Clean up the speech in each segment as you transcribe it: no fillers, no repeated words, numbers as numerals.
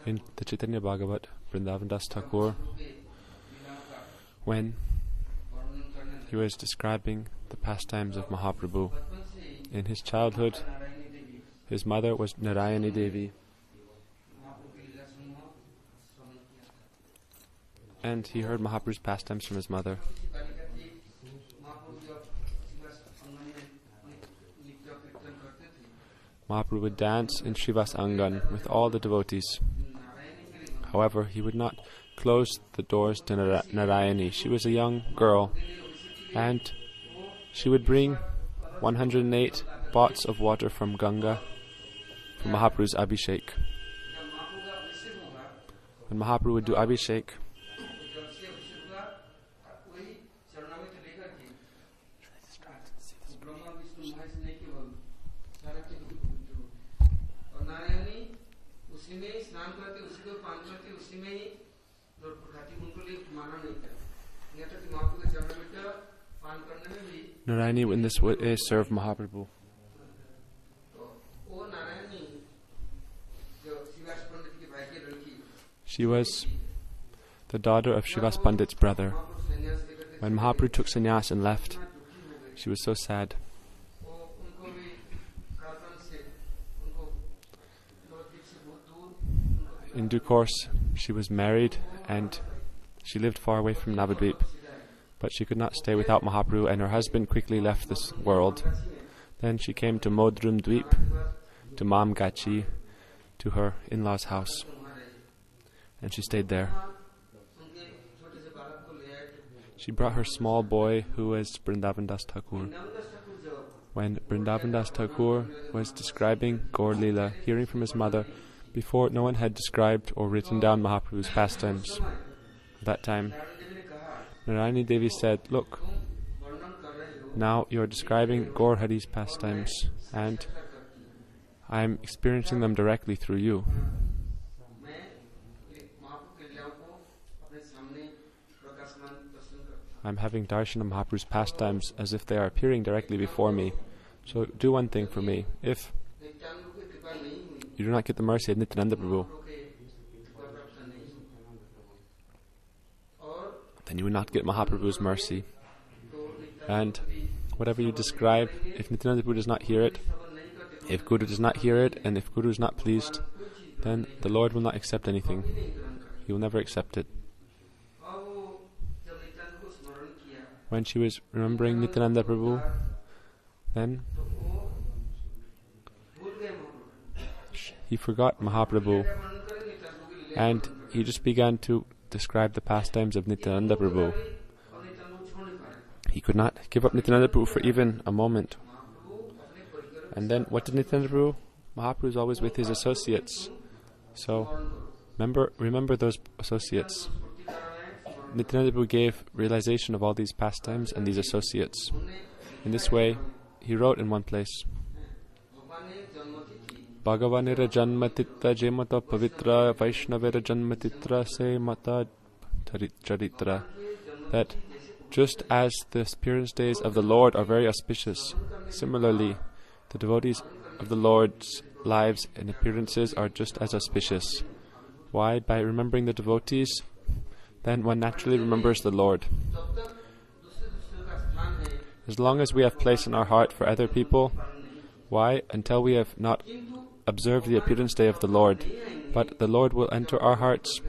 In the Chaitanya Bhagavat, Vrindavan Das Thakur, when he was describing the pastimes of Mahaprabhu, in his childhood, his mother was Narayani Devi, and he heard Mahaprabhu's pastimes from his mother. Mahaprabhu would dance in Shiva's Angan with all the devotees. However, he would not close the doors to Narayani. She was a young girl, and she would bring 108 pots of water from Ganga for Mahaprabhu's Abhishek. When Mahaprabhu would do Abhishek, Narayani in this way served Mahaprabhu. She was the daughter of Shivas Pandit's brother. When Mahaprabhu took sannyas and left, she was so sad. In due course, she was married and she lived far away from Navadvip. But she could not stay without Mahaprabhu, and her husband quickly left this world. Then she came to Modrum Dweep, to Mam Gachi, to her in-laws' house. And she stayed there. She brought her small boy, who was Vrindavan Das Thakur. When Vrindavan Das Thakur was describing Gaur Leela, hearing from his mother, before no one had described or written down Mahaprabhu's pastimes. At that time, Narayani Devi said, "Look, now you are describing Gaur Hari's pastimes, and I am experiencing them directly through you. I am having darshan of Mahaprabhu's pastimes as if they are appearing directly before me. So do one thing for me. If you do not get the mercy of Nityananda Prabhu, then you will not get Mahaprabhu's mercy. And whatever you describe, if Nityananda Prabhu does not hear it, if Guru does not hear it, and if Guru is not pleased, then the Lord will not accept anything. He will never accept it." When she was remembering Nityananda Prabhu, then he forgot Mahaprabhu, and he just began to describe the pastimes of Nityananda Prabhu. He could not give up Nityananda Prabhu for even a moment. And then what did Nityananda Prabhu? Mahaprabhu is always with his associates. So remember those associates. Nityananda Prabhu gave realization of all these pastimes and these associates. In this way, he wrote in one place, Bhagavanira janmatitra jemata pavitra Vaishnavira janmatitra se mata charitra, that just as the appearance days of the Lord are very auspicious, similarly the devotees of the Lord's lives and appearances are just as auspicious. Why? By remembering the devotees, then one naturally remembers the Lord. As long as we have place in our heart for other people, why? Until we have not observed the appearance day of the Lord. But the Lord will enter our hearts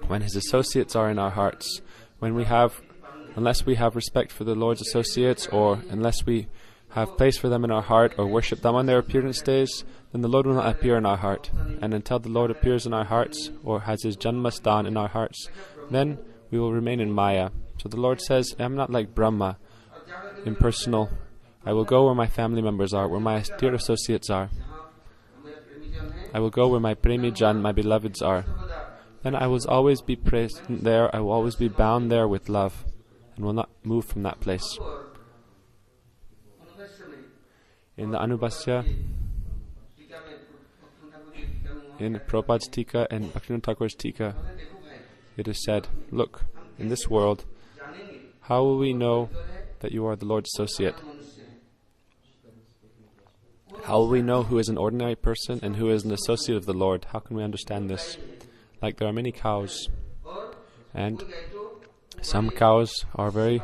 when His associates are in our hearts. Unless we have respect for the Lord's associates, or unless we have place for them in our heart or worship them on their appearance days, then the Lord will not appear in our heart. And until the Lord appears in our hearts, or has His Janmastan in our hearts, then we will remain in Maya. So the Lord says, I am not like Brahma, impersonal. I will go where my family members are, where my dear associates are. I will go where my Premi Jan, my beloveds are. Then I will always be present there, I will always be bound there with love, and will not move from that place. In the Anubhasya, in Prabhupada's Tika and Bhaktivinoda Thakur's Tika, it is said, look, in this world, how will we know that you are the Lord's associate? How will we know who is an ordinary person and who is an associate of the Lord? How can we understand this? Like there are many cows, and some cows are very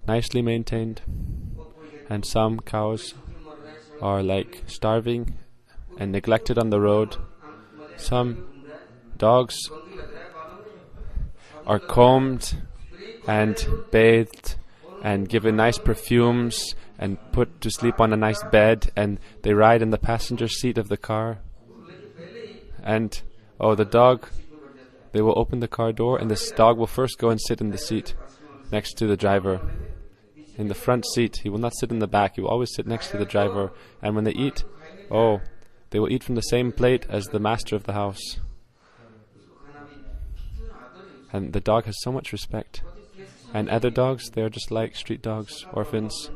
nicely maintained, and some cows are like starving and neglected on the road. Some dogs are combed and bathed and given nice perfumes and put to sleep on a nice bed, and they ride in the passenger seat of the car. And the dog, they will open the car door, and this dog will first go and sit in the seat next to the driver. In the front seat, he will not sit in the back, he will always sit next to the driver. And when they eat, they will eat from the same plate as the master of the house. And the dog has so much respect. And other dogs, they are just like street dogs, orphans.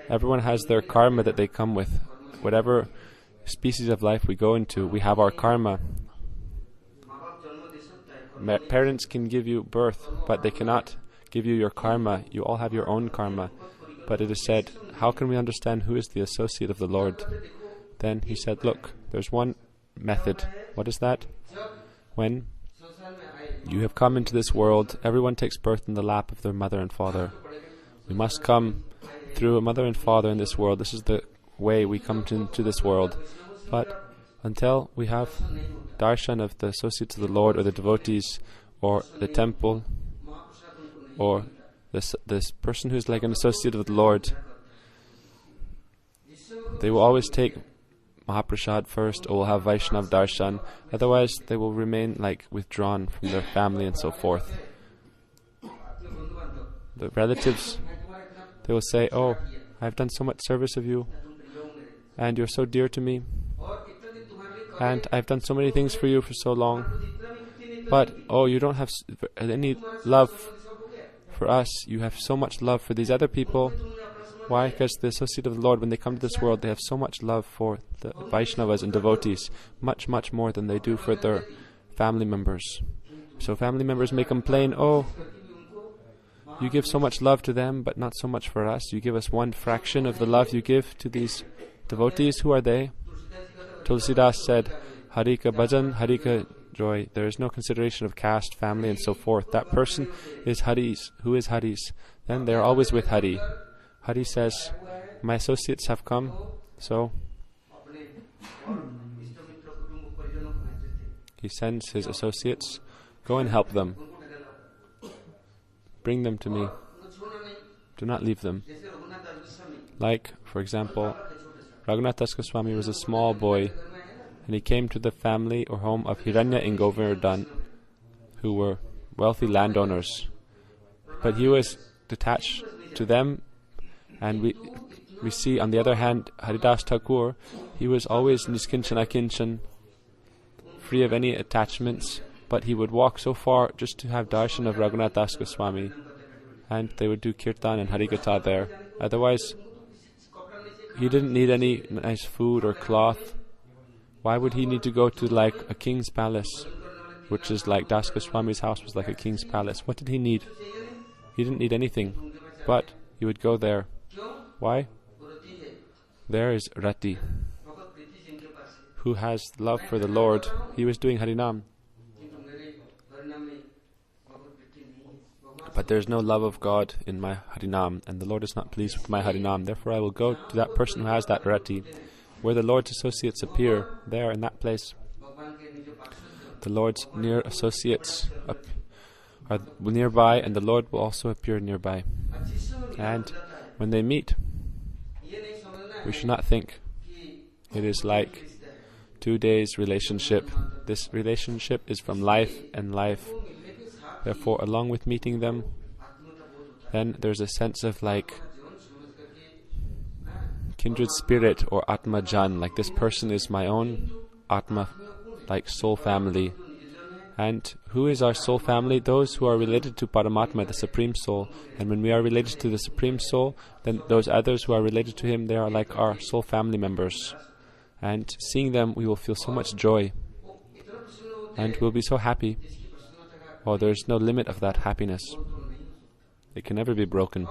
Everyone has their karma that they come with. Whatever species of life we go into, we have our karma. Parents can give you birth, but they cannot give you your karma. You all have your own karma. But it is said, how can we understand who is the associate of the Lord? Then he said, look, there's one method. What is that? When you have come into this world, everyone takes birth in the lap of their mother and father. We must come through a mother and father in this world. This is the way we come into this world. But until we have darshan of the associates of the Lord, or the devotees, or the temple, or this person who is like an associate of the Lord, they will always take Mahaprasad first, or will have Vaishnav darshan. Otherwise, they will remain like withdrawn from their family and so forth. The relatives, they will say, "Oh, I've done so much service of you, and you're so dear to me, and I've done so many things for you for so long, but you don't have any love for us. You have so much love for these other people." Why? Because the associate of the Lord, when they come to this world, they have so much love for the Vaishnavas and devotees, much, much more than they do for their family members. So family members may complain, you give so much love to them, but not so much for us. You give us one fraction of the love you give to these devotees. Who are they? Tulsidas said, Harika bhajan, Harika joy. There is no consideration of caste, family, and so forth. That person is Hari's. Who is Hari's? Then they are always with Hari. Hari says, my associates have come, so he sends his associates, go and help them. Bring them to me. Do not leave them. Like, for example, Raghunath Das Goswami was a small boy, and he came to the family or home of Hiranya and Govardhan, who were wealthy landowners. But he was detached to them. And we see, on the other hand, Haridas Thakur, he was always niskinchana kinchan, free of any attachments, but he would walk so far just to have darshan of Raghunath Das Goswami, and they would do kirtan and harikatha there. Otherwise, he didn't need any nice food or cloth. Why would he need to go to like a king's palace, which is like Das Goswami's house was like a king's palace? What did he need? He didn't need anything, but he would go there. Why? There is Rati, who has love for the Lord. He was doing Harinam, but there is no love of God in my Harinam, and the Lord is not pleased with my Harinam. Therefore I will go to that person who has that Rati. Where the Lord's associates appear, there in that place, the Lord's near associates are nearby, and the Lord will also appear nearby. And when they meet, we should not think it is like 2 days relationship. This relationship is from life and life. Therefore, along with meeting them, then there's a sense of like kindred spirit or Atma Jan, like this person is my own Atma, like soul family. And who is our soul family? Those who are related to Paramatma, the Supreme Soul. And when we are related to the Supreme Soul, then those others who are related to Him, they are like our soul family members. And seeing them, we will feel so much joy. And we'll be so happy. There is no limit of that happiness. It can never be broken.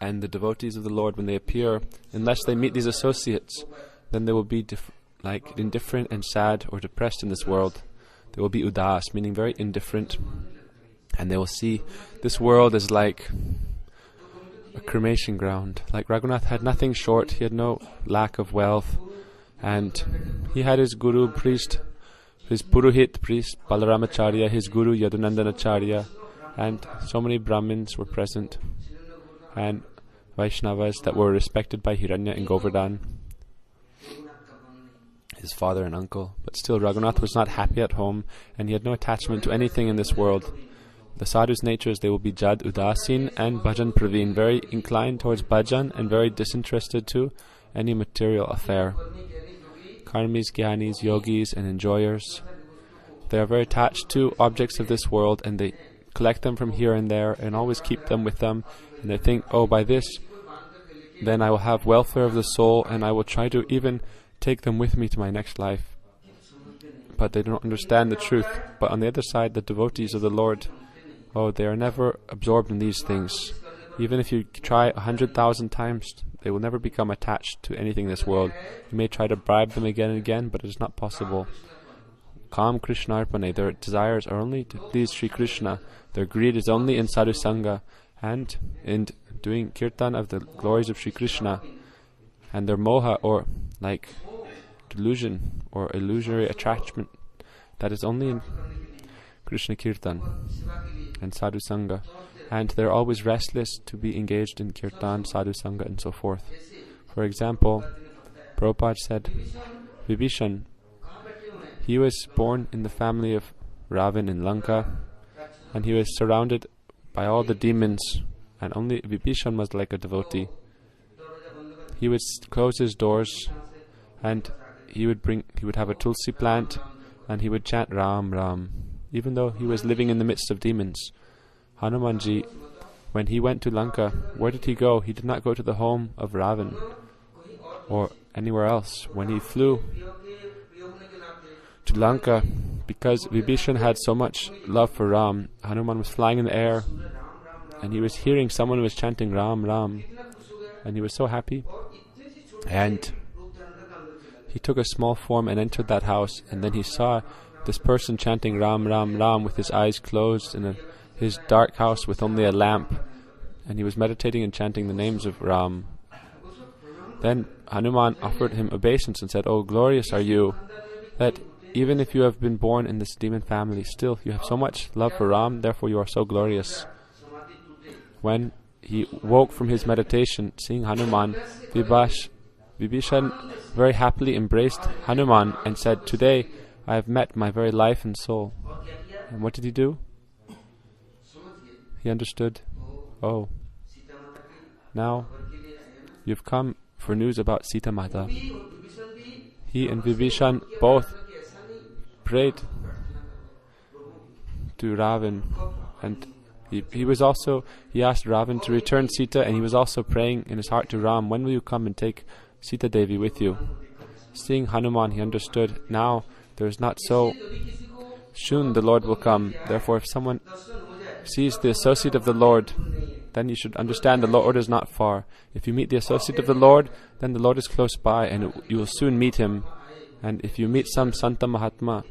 And the devotees of the Lord, when they appear, unless they meet these associates, then they will be indifferent and sad or depressed in this world. They will be udas, meaning very indifferent, and they will see this world as like a cremation ground. Like Raghunath had nothing short, he had no lack of wealth, and he had his guru priest, his Purohit priest Balaramacharya, his guru Yadunandanacharya, and so many Brahmins were present, and Vaishnavas that were respected by Hiranya and Govardhan, his father and uncle. But still Raghunath was not happy at home, and he had no attachment to anything in this world. The sadhu's natures, they will be Jad Udasin and Bhajan Praveen, very inclined towards bhajan and very disinterested to any material affair. Karmis, Gyanis, Yogis and enjoyers, they are very attached to objects of this world, and they collect them from here and there and always keep them with them, and they think, oh, by this then I will have welfare of the soul, and I will try to even take them with me to my next life. But they don't understand the truth. But on the other side, the devotees of the Lord, oh, they are never absorbed in these things. Even if you try 100,000 times, they will never become attached to anything in this world. You may try to bribe them again and again, but it is not possible. Kam Krishna Arpane, their desires are only to please Sri Krishna. Their greed is only in sadhu sangha and in doing kirtan of the glories of Sri Krishna. And their moha, or like delusion or illusory attachment, that is only in Krishna Kirtan and Sadhu Sangha. And they're always restless to be engaged in Kirtan, Sadhu Sangha and so forth. For example, Prabhupada said, Vibhishan, he was born in the family of Ravan in Lanka, and he was surrounded by all the demons, and only Vibhishan was like a devotee. He would close his doors, and he would have a tulsi plant, and he would chant Ram Ram, even though he was living in the midst of demons. Hanumanji, when he went to Lanka, where did he go? He did not go to the home of Ravan or anywhere else. When he flew to Lanka, because Vibhishan had so much love for Ram, Hanuman was flying in the air, and he was hearing someone who was chanting Ram Ram, and he was so happy. And he took a small form and entered that house, and then he saw this person chanting Ram Ram Ram with his eyes closed in his dark house with only a lamp, and he was meditating and chanting the names of Ram. Then Hanuman offered him obeisance and said, "Oh, glorious are you, that even if you have been born in this demon family, still you have so much love for Ram, therefore you are so glorious." When he woke from his meditation, seeing Hanuman, Vibhishan very happily embraced Hanuman and said, "Today I have met my very life and soul." And what did he do? He understood, oh, now you've come for news about Sita Mata. He and Vibhishan both prayed to Ravan, and he asked Ravan to return Sita, and he was also praying in his heart to Ram, "When will you come and take Sita Devi with you?" Seeing Hanuman, he understood, now there is not so soon the Lord will come. Therefore, if someone sees the associate of the Lord, then you should understand the Lord is not far. If you meet the associate of the Lord, then the Lord is close by, and you will soon meet him. And if you meet some Santa Mahatma,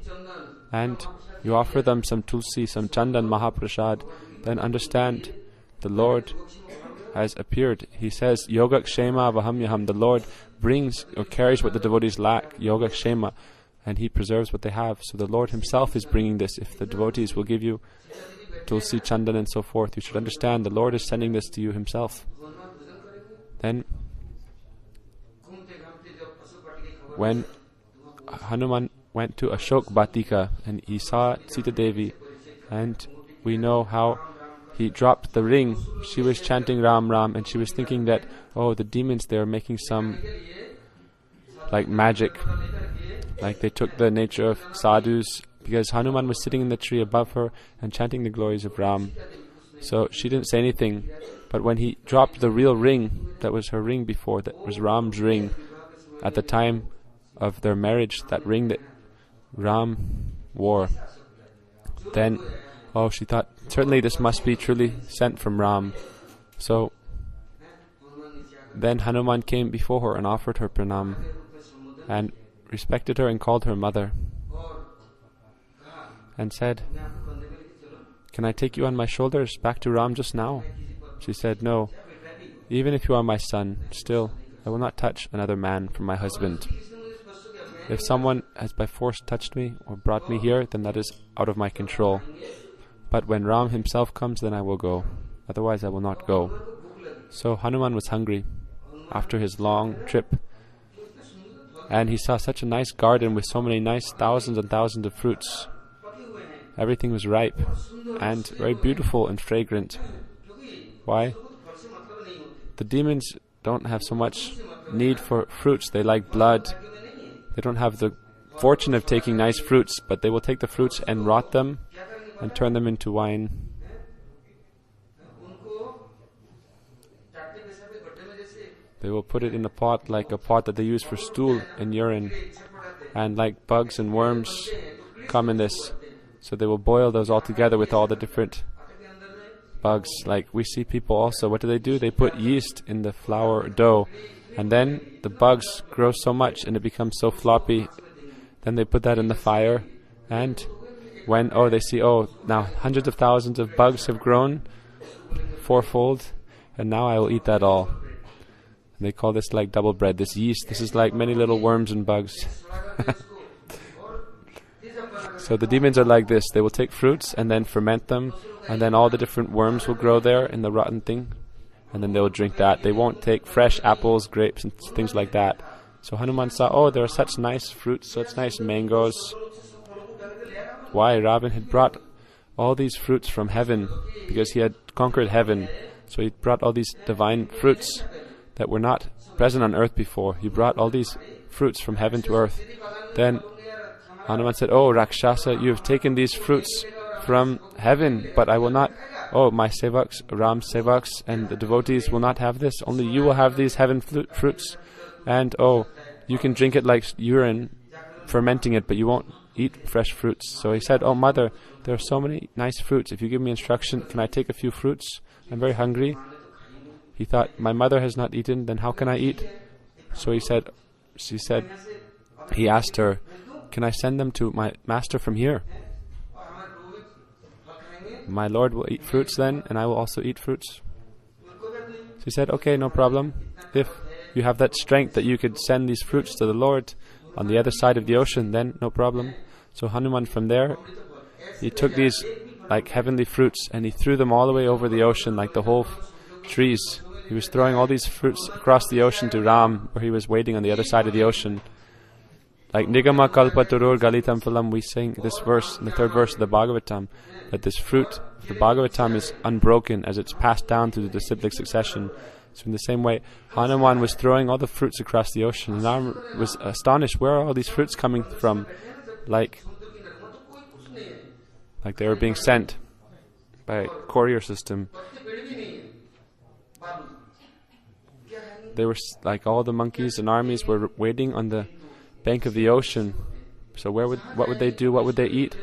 and you offer them some Tulsi, some Chandan Mahaprasad, then understand the Lord has appeared. He says, Yoga Kshema Vahamyaham, the Lord brings or carries what the devotees lack, Yoga Kshema, and He preserves what they have. So the Lord Himself is bringing this. If the devotees will give you Tulsi, Chandan and so forth, you should understand the Lord is sending this to you Himself. Then, when Hanuman went to Ashok Batika and he saw Sita Devi, and we know how he dropped the ring. She was chanting Ram Ram, and she was thinking that, oh, the demons, they are making some like magic, like they took the nature of sadhus, because Hanuman was sitting in the tree above her and chanting the glories of Ram. So she didn't say anything, but when he dropped the real ring, that was her ring before, that was Ram's ring at the time of their marriage, that ring that Ram wore, then she thought, certainly this must be truly sent from Ram. So Then Hanuman came before her and offered her pranam, and respected her and called her mother, and said, "Can I take you on my shoulders back to Ram just now?" She said, "No, even if you are my son, still I will not touch another man from my husband. If someone has by force touched me or brought me here, then that is out of my control. But when Ram himself comes, then I will go. Otherwise I will not go." So Hanuman was hungry after his long trip, and he saw such a nice garden with so many nice thousands and thousands of fruits. Everything was ripe and very beautiful and fragrant. Why? The demons don't have so much need for fruits. They like blood. They don't have the fortune of taking nice fruits, but they will take the fruits and rot them and turn them into wine. They will put it in a pot, like a pot that they use for stool and urine, and like bugs and worms come in this. So they will boil those all together with all the different bugs. Like we see people also, what do? They put yeast in the flour dough, and then the bugs grow so much and it becomes so floppy. Then they put that in the fire, and when they see, now hundreds of thousands of bugs have grown fourfold, and now I will eat that all. And they call this like double bread, this yeast. This is like many little worms and bugs. So the demons are like this. They will take fruits and then ferment them, and then all the different worms will grow there in the rotten thing, and then they will drink that. They won't take fresh apples, grapes, and things like that. So Hanuman saw, there are such nice fruits, such nice mangoes. Why? Ravan had brought all these fruits from heaven, because he had conquered heaven. So he brought all these divine fruits that were not present on earth before. He brought all these fruits from heaven to earth. Then Hanuman said, Rakshasa, you have taken these fruits from heaven, but I will not. My sevaks, Ram's sevaks, and the devotees will not have this. Only you will have these heaven fruits. And you can drink it like urine, fermenting it, but you won't eat fresh fruits. So he said, mother, there are so many nice fruits. If you give me instruction, can I take a few fruits? I'm very hungry. He thought, my mother has not eaten, then how can I eat? So he asked her, can I send them to my master from here? My lord will eat fruits then, and I will also eat fruits. So he said, okay, no problem. If you have that strength that you could send these fruits to the Lord on the other side of the ocean, then no problem. So Hanuman from there, he took these like heavenly fruits and he threw them all the way over the ocean, like the whole trees. He was throwing all these fruits across the ocean to Ram, where he was waiting on the other side of the ocean. Like Nigama Kalpaturur Galitam Phalam, we sing this verse in the third verse of the Bhagavatam, that this fruit of the Bhagavatam is unbroken as it's passed down through the disciplic succession. So in the same way, Hanuman was throwing all the fruits across the ocean, and Ram was astonished, where are all these fruits coming from? Like they were being sent by a courier system. They were like all the monkeys and armies were waiting on the bank of the ocean. So what would they do? What would they eat?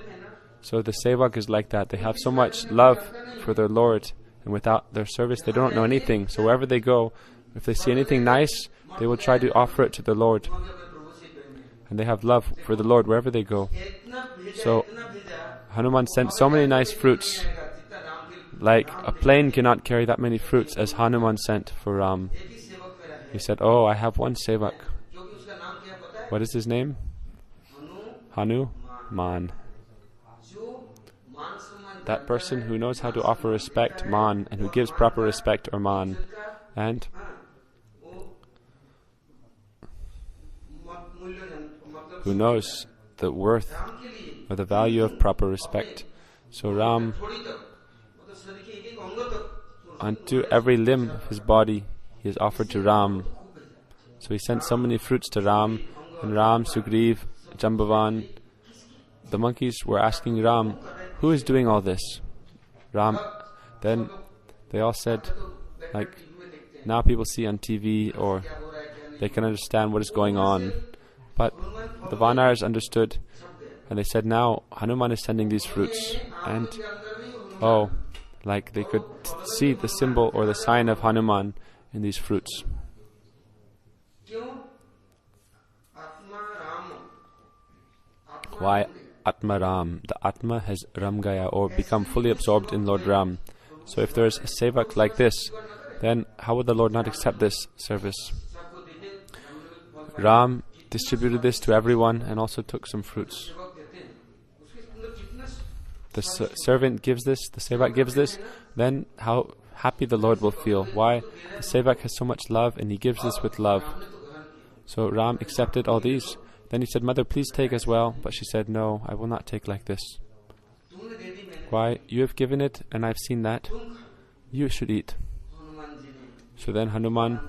So the sevak is like that. They have so much love for their Lord, and without their service they don't know anything. So wherever they go, if they see anything nice, they will try to offer it to the Lord. And they have love for the Lord wherever they go. So Hanuman sent so many nice fruits. Like a plane cannot carry that many fruits as Hanuman sent for Ram. He said, I have one sevak. What is his name? Hanuman. That person who knows how to offer respect, man, and who gives proper respect, or man, and who knows the worth or the value of proper respect. So Ram, unto every limb of his body, he is offered to Ram. So he sent so many fruits to Ram, and Ram, Sugriv, Jambavan, the monkeys were asking Ram, who is doing all this? Ram, then they all said, now people see on TV, or they can understand what is going on. But the Vanars understood, and they said, now Hanuman is sending these fruits. And they could see the symbol or the sign of Hanuman in these fruits. Why? Atma Ram. The Atma has Ram Gaya, or become fully absorbed in Lord Ram. So if there is a sevak like this, then how would the Lord not accept this service? Ram distributed this to everyone and also took some fruits. The servant gives this, the sevak gives this, then how happy the Lord will feel. Why? The sevak has so much love and he gives this with love. So Ram accepted all these. Then he said, Mother, please take as well. But she said, no, I will not take like this. Why? You have given it and I've seen that. You should eat. So then Hanuman,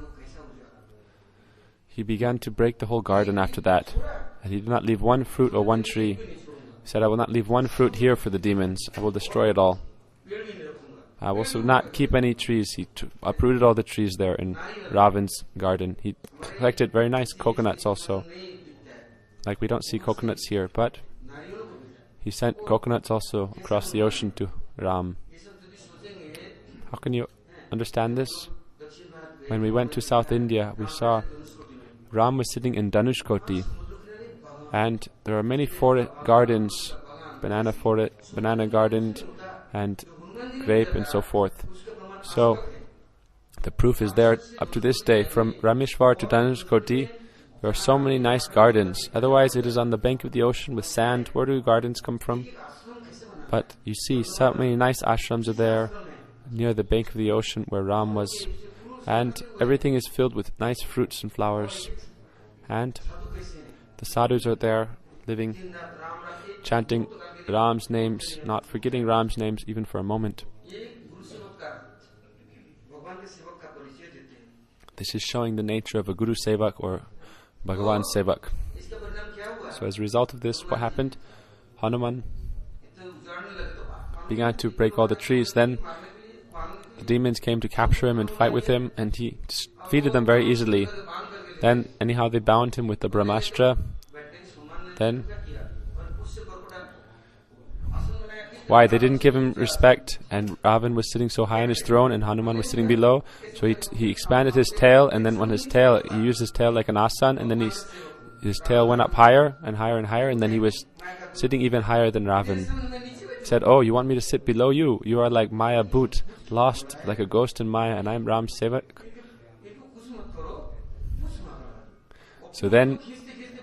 he began to break the whole garden after that. And he did not leave one fruit or one tree. He said, I will not leave one fruit here for the demons. I will destroy it all. I will also not keep any trees. He uprooted all the trees there in Ravan's garden. He collected very nice coconuts also. Like we don't see coconuts here, but he sent coconuts also across the ocean to Ram. How can you understand this? When we went to South India, we saw Ram was sitting in Dhanushkoti, and there are many forest gardens, banana garden, and grape and so forth. So the proof is there up to this day. From Rameshwar to Dhanushkoti, there are so many nice gardens. Otherwise it is on the bank of the ocean with sand. Where do gardens come from? But you see so many nice ashrams are there near the bank of the ocean where Ram was, and everything is filled with nice fruits and flowers, and the sadhus are there living, chanting Ram's names, not forgetting Ram's names even for a moment. This is showing the nature of a Guru Sevak or Bhagavan Sevak. So as a result of this, what happened? Hanuman began to break all the trees. Then the demons came to capture him and fight with him, and he defeated them very easily. Then anyhow they bound him with the Brahmastra. Then why? They didn't give him respect, and Ravan was sitting so high on his throne and Hanuman was sitting below. So he expanded his tail, and then on his tail, he used his tail like an asan, and then his tail went up higher and higher and higher, and then he was sitting even higher than Ravan. He said, oh, you want me to sit below you? You are like Maya Bhoot, lost like a ghost in Maya, and I am Ram Sevak. So then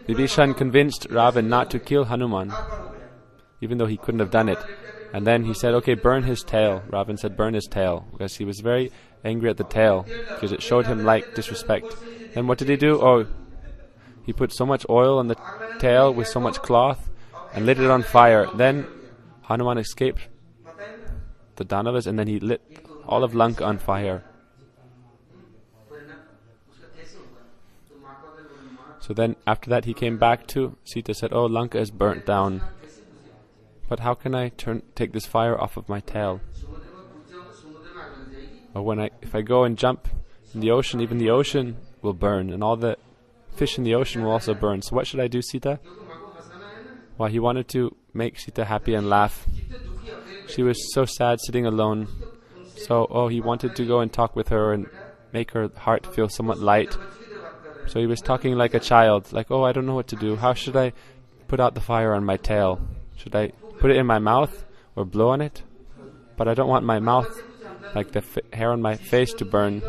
Vibhishan convinced Ravan not to kill Hanuman, even though he couldn't have done it. And then he said, okay, burn his tail. Ravan said, burn his tail, because he was very angry at the tail, because it showed him like disrespect. Then what did he do? Oh, he put so much oil on the tail with so much cloth and lit it on fire. Then Hanuman escaped the Danavas, and then he lit all of Lanka on fire. So then after that he came back to Sita, said, oh, Lanka is burnt down. But how can I take this fire off of my tail? Or if I go and jump in the ocean, even the ocean will burn, and all the fish in the ocean will also burn. So what should I do, Sita? Well, he wanted to make Sita happy and laugh. She was so sad sitting alone. So, he wanted to go and talk with her and make her heart feel somewhat light. So he was talking like a child, like, I don't know what to do. How should I put out the fire on my tail? Should I put it in my mouth or blow on it? But I don't want my mouth, like the hair on my face, to burn.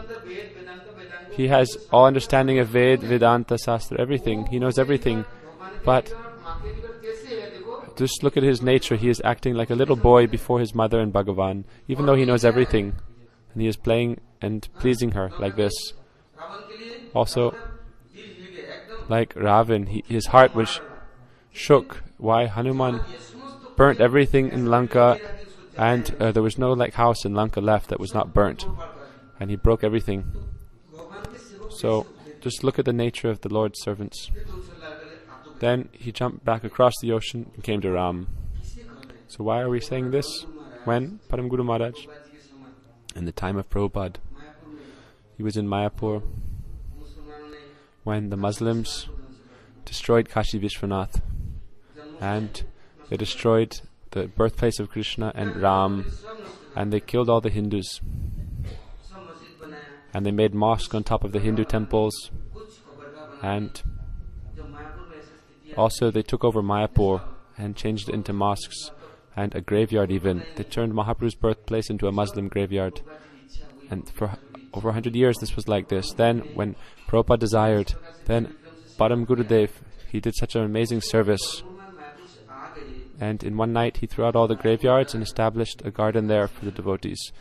He has all understanding of Vedanta, Shastra, everything. He knows everything. But just look at his nature. He is acting like a little boy before his mother and Bhagavan, even though he knows everything. And he is playing and pleasing her like this. Also, like Ravan, his heart was shook. Why? Hanuman burnt everything in Lanka, and there was no house in Lanka left that was not burnt, and he broke everything. So just look at the nature of the Lord's servants. Then he jumped back across the ocean and came to Ram. So why are we saying this? When? Param Guru Maharaj, in the time of Prabhupada, he was in Mayapur when the Muslims destroyed Kashi Vishwanath, and they destroyed the birthplace of Krishna and Ram, and they killed all the Hindus, and they made mosques on top of the Hindu temples, and also they took over Mayapur, and changed it into mosques and a graveyard even. They turned Mahaprabhu's birthplace into a Muslim graveyard. And for over 100 years this was like this. Then when Prabhupada desired, then Param Gurudev, he did such an amazing service. And in one night he threw out all the graveyards and established a garden there for the devotees.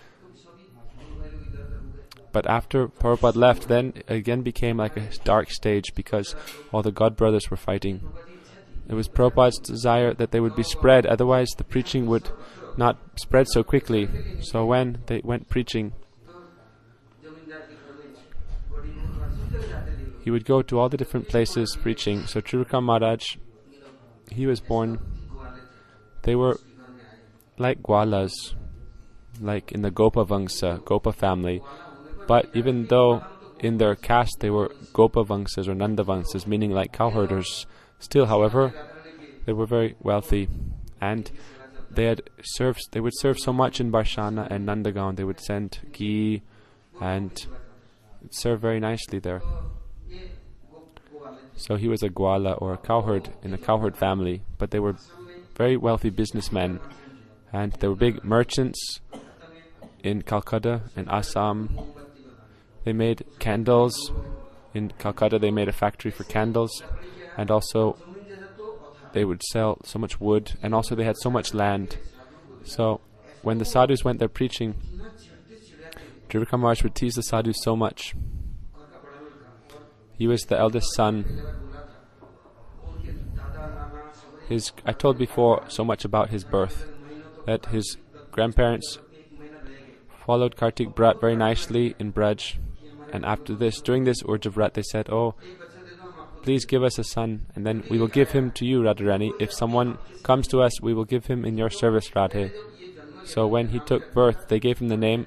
But after Prabhupada left, then it again became like a dark stage because all the God brothers were fighting. It was Prabhupada's desire that they would be spread, otherwise the preaching would not spread so quickly. So when they went preaching, he would go to all the different places preaching. So Trivikrama Maharaj, he was born, they were like Gwalas, like in the Gopa Vangsa, Gopa family. But even though in their caste they were Gopa Vangsas or Nanda Vangsas, meaning like cowherders, still, however, they were very wealthy, and they would serve so much in Barshana and Nandagaon. They would send ghee and serve very nicely there. So he was a Gwala or a cowherd in a cowherd family, but they were very wealthy businessmen, and they were big merchants in Calcutta and Assam. They made candles. In Calcutta they made a factory for candles, and also they would sell so much wood, and also they had so much land. So when the sadhus went there preaching, Trivikrama Maharaj would tease the sadhus so much. He was the eldest son. I told before so much about his birth, that his grandparents followed Kartik Brat very nicely in Braj, and after this, during this Urja Vrat, they said, "Oh, please give us a son, and then we will give him to you, Radharani. If someone comes to us, we will give him in your service, Radhe." So when he took birth, they gave him the name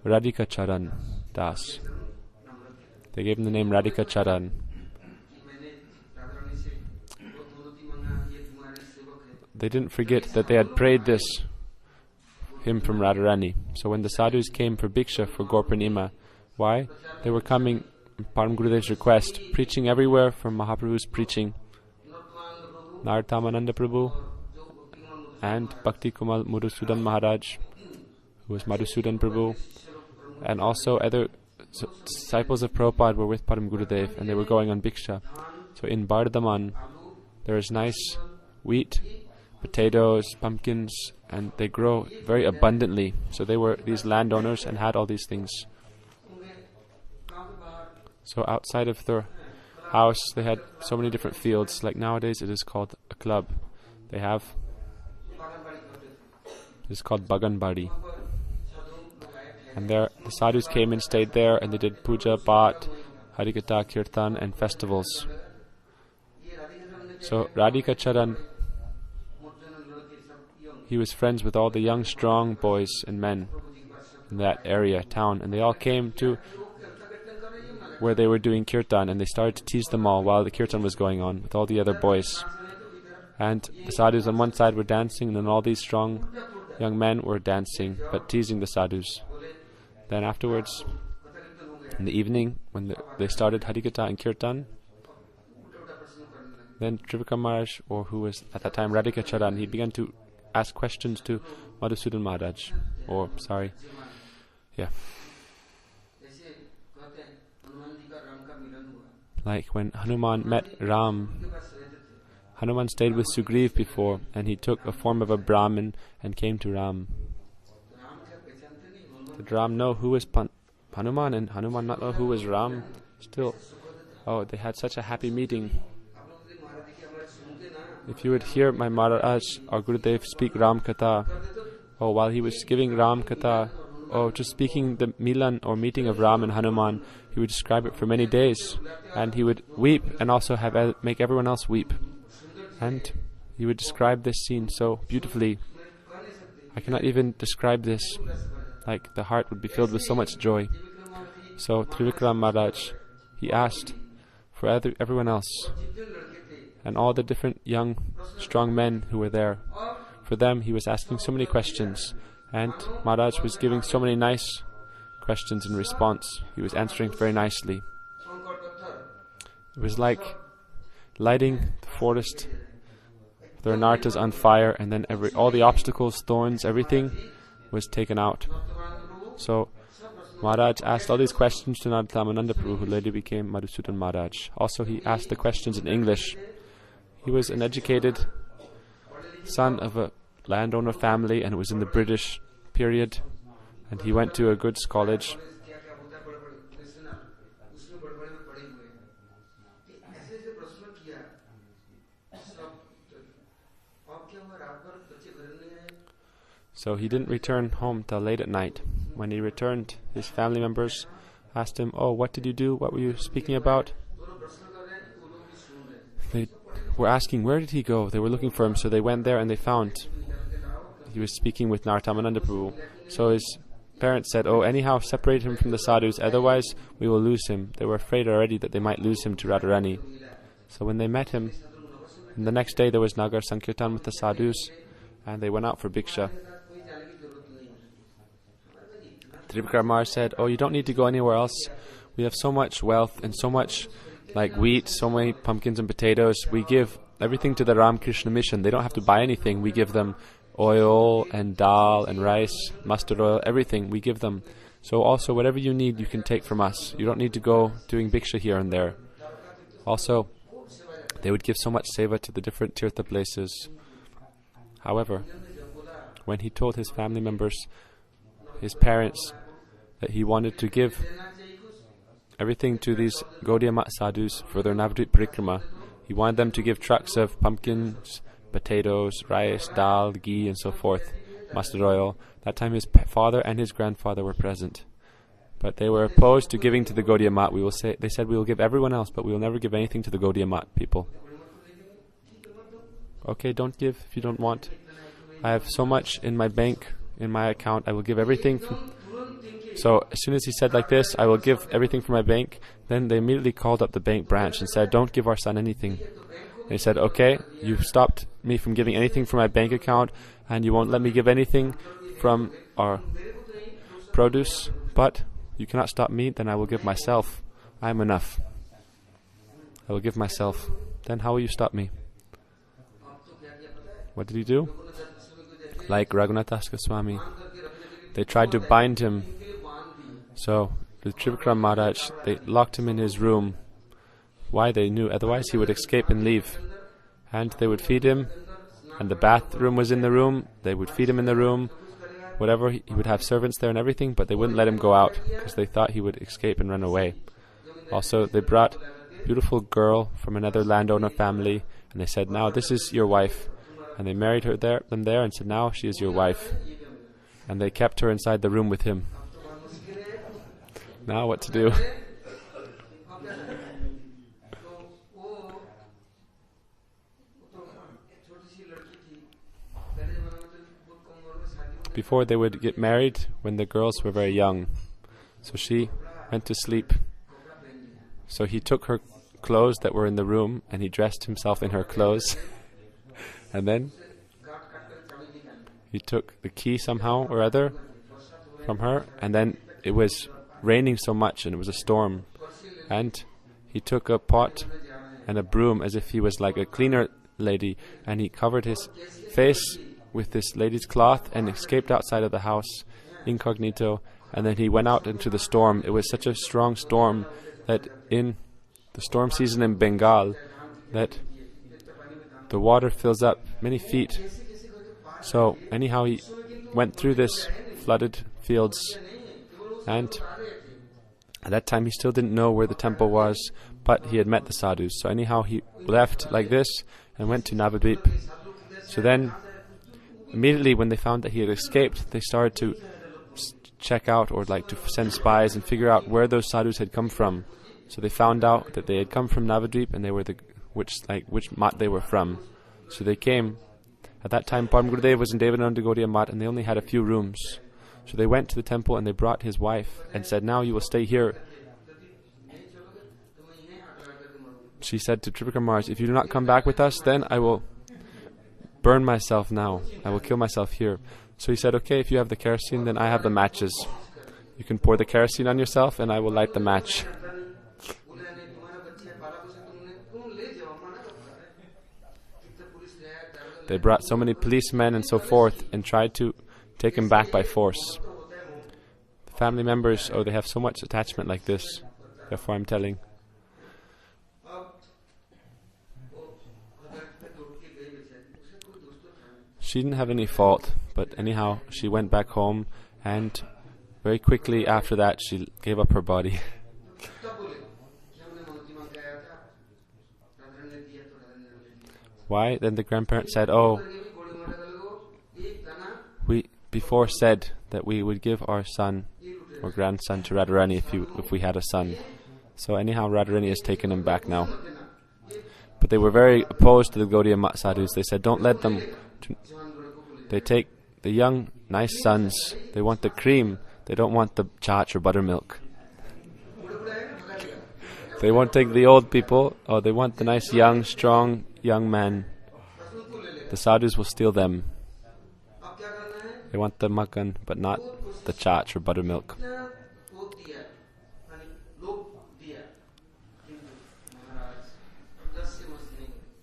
Radhika Charan Das. They gave him the name Radhika Charan. They didn't forget that they had prayed this hymn from Radharani. So when the sadhus came for Bhiksha for Gaur-Purnima, why? They were coming, Param Gurudev's request, preaching everywhere from Mahaprabhu's preaching. Narottam Prabhu and Bhakti Kumal Madhusudan Maharaj, who was Madhusudan Prabhu, and also other disciples of Prabhupada were with Param Gurudev, and they were going on Bhiksha. So in Bardhaman, there is nice wheat, potatoes, pumpkins, and they grow very abundantly. So they were these landowners and had all these things. So outside of their house, they had so many different fields. Like nowadays, it is called a club. They have, it's called Baganbadi. And there, the sadhus came and stayed there, and they did puja, path, harikatha, kirtan, and festivals. So Radhika Charan, he was friends with all the young, strong boys and men in that area, town, and they all came to where they were doing kirtan, and they started to tease them all while the kirtan was going on with all the other boys. And the sadhus on one side were dancing, and then all these strong young men were dancing, but teasing the sadhus. Then afterwards, in the evening, when they started Harikatha and Kirtan, then Trivikrama Maharaj, or who was at that time Radhika Charan, he began to ask questions to Madhusudan Maharaj. Like when Hanuman met Ram, Hanuman stayed with Sugriv before, and he took a form of a Brahmin and came to Ram. Did Ram know who was Hanuman, and Hanuman not know who was Ram? Still, they had such a happy meeting. If you would hear my Maharaj or Gurudev speak Ram Katha, while he was giving Ram Katha, just speaking the Milan or meeting of Ram and Hanuman, he would describe it for many days, and he would weep and also make everyone else weep. And he would describe this scene so beautifully. I cannot even describe this. Like the heart would be filled with so much joy. So Trivikrama Maharaj, he asked for everyone else and all the different young, strong men who were there. For them, he was asking so many questions, and Maharaj was giving so many nice questions in response. He was answering very nicely. It was like lighting the their nartas on fire, and then all the obstacles, thorns, everything was taken out. So Maharaj asked all these questions to Narottam Prabhu, who later became Madhusudan Maharaj. Also, he asked the questions in English. He was an educated son of a landowner family, and it was in the British period, and he went to a good college. So he didn't return home till late at night. When he returned, his family members asked him, "Oh, what did you do? What were you speaking about?" They were asking, where did he go? They were looking for him, so they went there and they found he was speaking with Narottam Prabhu. So his parents said, "Oh, anyhow, separate him from the sadhus, otherwise we will lose him." They were afraid already that they might lose him to Radharani. So when they met him, and the next day there was Nagar Sankirtan with the sadhus, and they went out for Bhiksha. Trivikrama said, "Oh, you don't need to go anywhere else. We have so much wealth and so much like wheat, so many pumpkins and potatoes. We give everything to the Ramakrishna mission. They don't have to buy anything. We give them oil and dal and rice, mustard oil, everything. We give them. So also whatever you need, you can take from us. You don't need to go doing bhiksha here and there." Also, they would give so much seva to the different tirtha places. However, when he told his family members, his parents, that he wanted to give everything to these Gaudiya Mat sadhus for their Navadvip Parikrama, he wanted them to give trucks of pumpkins, potatoes, rice, dal, ghee, and so forth, mustard oil. That time his father and his grandfather were present. But they were opposed to giving to the Gaudiya Mat. They said, "We will give everyone else, but we will never give anything to the Gaudiya Mat people." "Okay, don't give if you don't want. I have so much in my bank, in my account, I will give everything." So as soon as he said like this, "I will give everything from my bank," then they immediately called up the bank branch and said, "Don't give our son anything." They said, "Okay, you've stopped me from giving anything from my bank account, and you won't let me give anything from our produce, but you cannot stop me, then I will give myself. I am enough. I will give myself. Then how will you stop me?" What did he do? Like Raghunath Goswami, they tried to bind him. So the Trivikrama Maharaj, they locked him in his room. Why? They knew otherwise he would escape and leave. And they would feed him, and the bathroom was in the room. They would feed him in the room, whatever. He would have servants there and everything, but they wouldn't let him go out because they thought he would escape and run away. Also, they brought a beautiful girl from another landowner family, and they said, "Now this is your wife." And they married them there and said, "Now she is your wife." And they kept her inside the room with him. Now what to do? Before they would get married, when the girls were very young, so she went to sleep. So he took her clothes that were in the room and he dressed himself in her clothes. And then he took the key somehow or other from her, and then it was raining so much and it was a storm, and he took a pot and a broom as if he was like a cleaner lady, and he covered his face with this lady's cloth and escaped outside of the house incognito, and then he went out into the storm. It was such a strong storm that in the storm season in Bengal that the water fills up many feet. So anyhow he went through this flooded fields, and at that time he still didn't know where the temple was, but he had met the sadhus. So anyhow he left like this and went to Navadvip. So then immediately when they found that he had escaped, they started to check out, or like to send spies and figure out where those sadhus had come from. So they found out that they had come from Navadvip, and they were which mat they were from. So they came. At that time Param Gurudev was in Devananda Gaudiya Mat, and they only had a few rooms. So they went to the temple and they brought his wife and said, "Now you will stay here." She said to Trivikrama Maharaj, "If you do not come back with us, then I will burn myself now. I will kill myself here." So he said, "Okay, if you have the kerosene, then I have the matches. You can pour the kerosene on yourself and I will light the match." They brought so many policemen and so forth and tried to take him back by force. Family members, they have so much attachment like this. Therefore I'm telling. She didn't have any fault, but anyhow, she went back home, and very quickly after that, she gave up her body. Why? Then the grandparents said, we before said that we would give our son or grandson to Radharani if we had a son. So anyhow, Radharani has taken him back now. But they were very opposed to the Gaudiya Mat sadhus. They said, don't let them... They take the young, nice sons. They want the cream. They don't want the chach or buttermilk. They won't take the old people. They want the nice, young, strong, young men. The sadhus will steal them. They want the makan, but not the chach or buttermilk.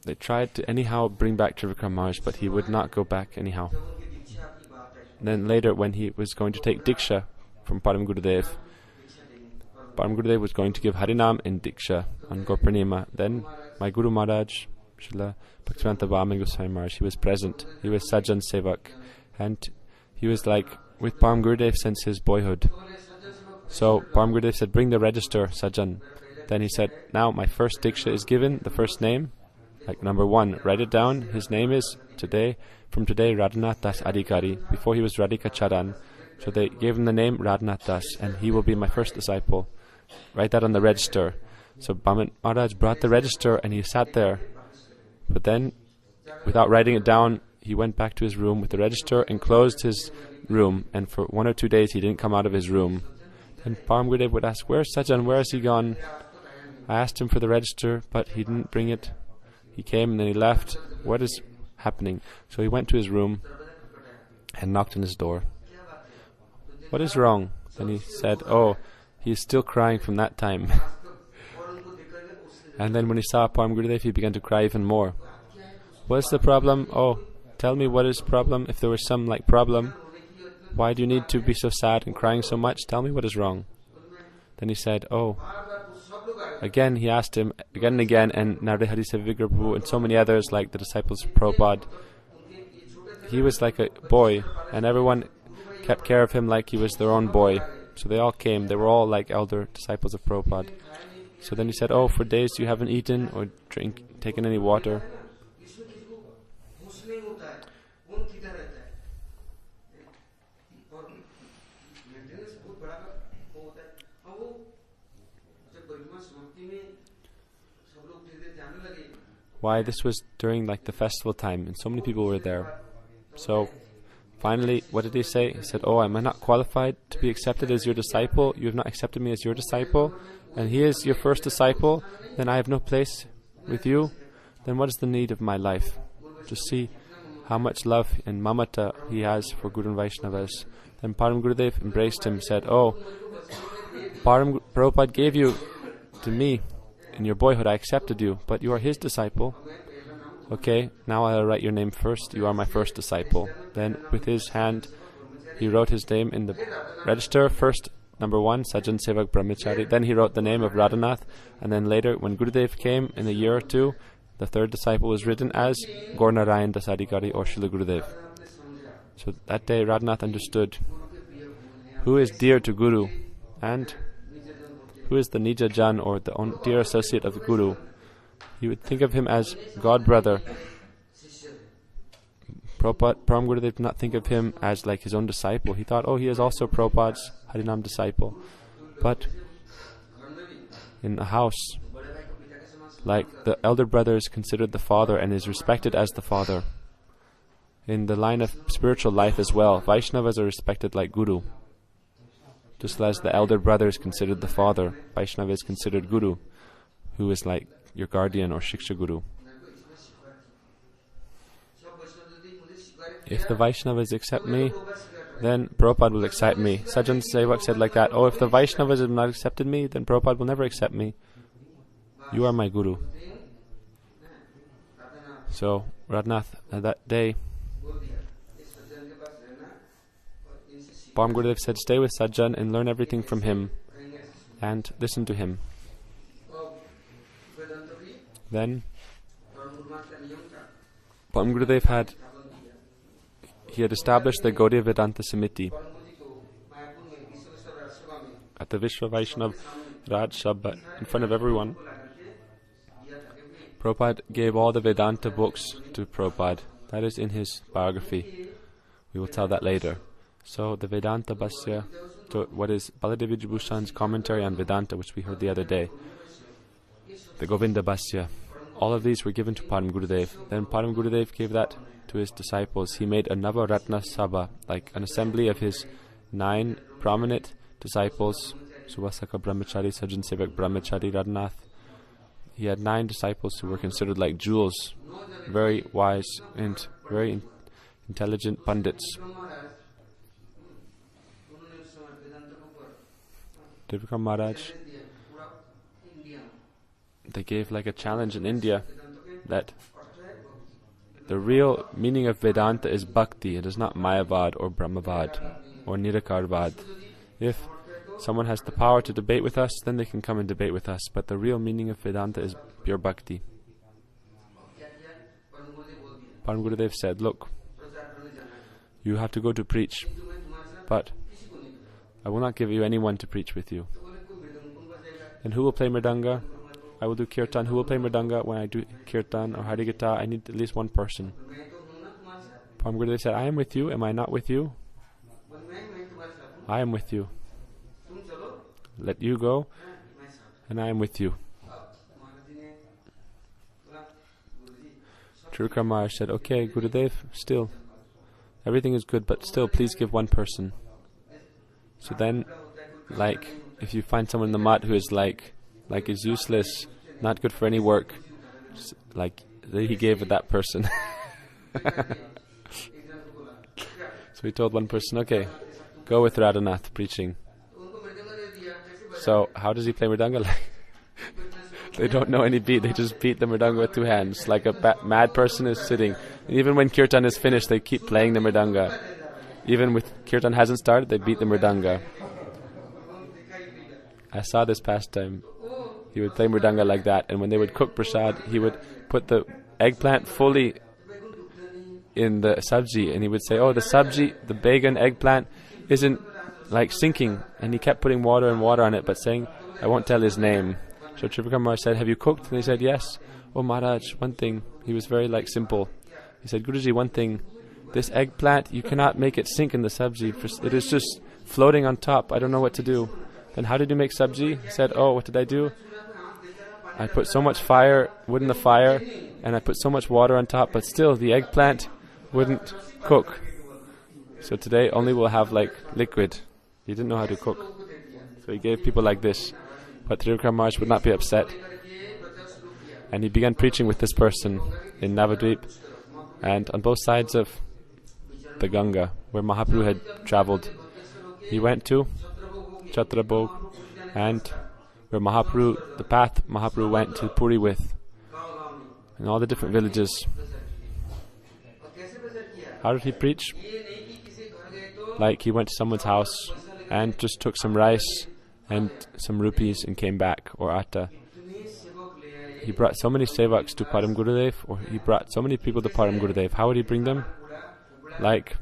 They tried to anyhow bring back Trivikrama Maharaj, but he would not go back anyhow. And then later, when he was going to take Diksha from Param Gurudev, Param Gurudev was going to give Harinam in Diksha on Gopurnima. Then my Guru Maharaj, Srila Bhaktivedanta Gosvami Maharaj, he was present. He was Sajjan Sevak, and he was like with Param Gurudev since his boyhood. So Param Gurudev said, bring the register, Sajjan. Then he said, now my first Diksha is given, the first name. Like number 1, write it down. His name is from today Radhanath Das Adhikari. Before he was Radhika Charan. So they gave him the name Radhanath Das, and he will be my first disciple. Write that on the register. So Bhaman Maharaj brought the register and he sat there. But then, without writing it down, he went back to his room with the register and closed his room. And for 1 or 2 days he didn't come out of his room. And Param Gurudev would ask, where's Sajjan? Where has he gone? I asked him for the register, but he didn't bring it. He came and then he left. What is happening? So he went to his room and knocked on his door. What is wrong? Then he said, he is still crying from that time. And then when he saw Param Gurudev, he began to cry even more. What's the problem? Tell me what is the problem. If there was some problem, why do you need to be so sad and crying so much? Tell me what is wrong. Then he said, again he asked him again and again, and Narahari Savigra Prabhu and so many others like the disciples of Prabhupada. He was like a boy, and everyone kept care of him like he was their own boy. So they all came. They were all like elder disciples of Prabhupada. So then he said, for days you haven't eaten or taken any water. Why? This was during the festival time, and so many people were there. So finally, what did he say? He said, am I not qualified to be accepted as your disciple? You have not accepted me as your disciple, and he is your first disciple. Then I have no place with you. Then what is the need of my life? Just see how much love and mamata he has for Guru and Vaishnavas. Then Param Gurudev embraced him, said, Prabhupada gave you to me. In your boyhood I accepted you, but you are his disciple. Okay, now I'll write your name first. You are my first disciple. Then with his hand he wrote his name in the register. First, number 1, Sajjan Sevak Brahmachari. Then he wrote the name of Radhanath. And then later, when Gurudev came in a year or 2, the third disciple was written as Gaur-Narayan Das Adhikari or Srila Gurudev. So that day Radhanath understood who is dear to Guru and who is the Nija Jan or the dear associate of the Guru. He would think of him as God brother. Param Gurudev did not think of him as his own disciple. He thought, he is also Prabhupada's Harinam disciple. But in a house, the elder brother is considered the father and is respected as the father. In the line of spiritual life as well, Vaishnavas are respected like Guru. Just as the elder brother is considered the father, Vaishnava is considered Guru, who is like your guardian or Shiksha Guru. If the Vaishnavas accept me, then Prabhupada will accept me. Sajjan Sevak said like that, if the Vaishnavas have not accepted me, then Prabhupada will never accept me. You are my Guru. So Radhanath, that day, Param Gurudev said, stay with Sajjan and learn everything from him and listen to him. Then Param Gurudev had established the Gaudiya Vedanta Samiti at the Vishwa Vaishnav Raj Sabha in front of everyone. Prabhupada gave all the Vedanta books to Prabhupada. That is in his biography. We will tell that later. So the Vedanta Bhasya, what is Baladev Vijayabhushan's commentary on Vedanta, which we heard the other day, the Govinda Bhasya, all of these were given to Param Gurudev. Then Param Gurudev gave that to his disciples. He made a Navaratna Sabha, like an assembly of his 9 prominent disciples, Subhasaka Brahmachari, Sajjan Sevak Brahmachari, Radhanath. He had 9 disciples who were considered like jewels, very wise and very intelligent pandits. Trivikrama Maharaj, they gave like a challenge in India that the real meaning of Vedanta is bhakti. It is not Mayavad or Brahmavad or Nirakarvad. If someone has the power to debate with us, then they can come and debate with us. But the real meaning of Vedanta is pure bhakti. Param Gurudev said, look, you have to go to preach, but I will not give you anyone to preach with you. And who will play mridanga? I will do kirtan. Who will play mridanga when I do kirtan or harigata? I need at least one person. Param Gurudev said, I am with you. Am I not with you? I am with you. Let you go, and I am with you. Trivikrama Maharaj said, okay, Gurudev, still, everything is good, but still, please give one person. So then, like, if you find someone in the mat who is like is useless, not good for any work, like, he gave that person. So he told one person, okay, go with Radhanath preaching. So how does he play mridanga? They don't know any beat. They just beat the mridanga with 2 hands, like a mad person is sitting. And even when kirtan is finished, they keep playing the mridanga. Even with kirtan hasn't started, they beat the mridanga. I saw this pastime. He would play mridanga like that, and when they would cook prasad, he would put the eggplant fully in the sabji, and he would say, oh, the sabji, the baigan eggplant isn't like sinking, and he kept putting water and water on it, but saying, I won't tell his name. So Trivikrama Maharaj said, have you cooked? And they said, yes. Oh Maharaj, one thing. He was very simple. He said, Guruji, one thing. This eggplant, you cannot make it sink in the sabji. It is just floating on top. I don't know what to do. Then how did you make sabji? He said, oh, what did I do? I put so much wood in the fire, and I put so much water on top, but still the eggplant wouldn't cook. So today only we'll have liquid. He didn't know how to cook. So he gave people like this. But Trivikrama Maharaj would not be upset. And he began preaching with this person in Navadvip and on both sides of the Ganga, where Mahaprabhu had travelled. He went to Chhatrabhog, and where the path Mahaprabhu went to Puri with, in all the different villages. How did he preach? Like he went to someone's house and just took some rice and some rupees and came back, or atta. He brought so many sevaks to Param Gurudev, or he brought so many people to Param Gurudev. How would he bring them? Like,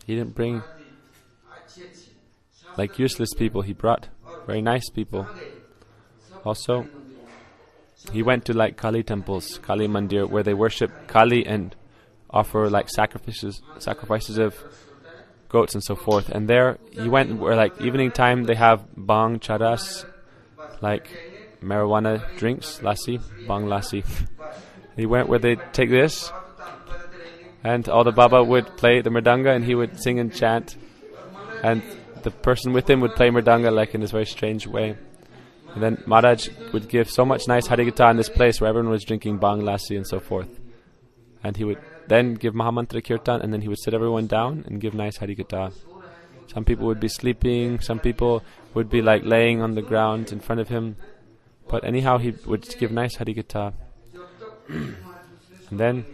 he didn't bring useless people. He brought very nice people. Also, he went to Kali temples, Kali Mandir, where they worship Kali and offer sacrifices of goats and so forth. And there he went where evening time they have bhang charas, marijuana drinks, lassi, bhang lassi. He went where they take this, and all the Baba would play the mridanga, and he would sing and chant, and the person with him would play mridanga in this very strange way. And then Maharaj would give so much nice harigata in this place where everyone was drinking bhang lassi and so forth. And he would then give Mahamantra Kirtan, and then he would sit everyone down and give nice harigata. Some people would be sleeping, some people would be like laying on the ground in front of him. But anyhow, he would give nice Harikatha. And then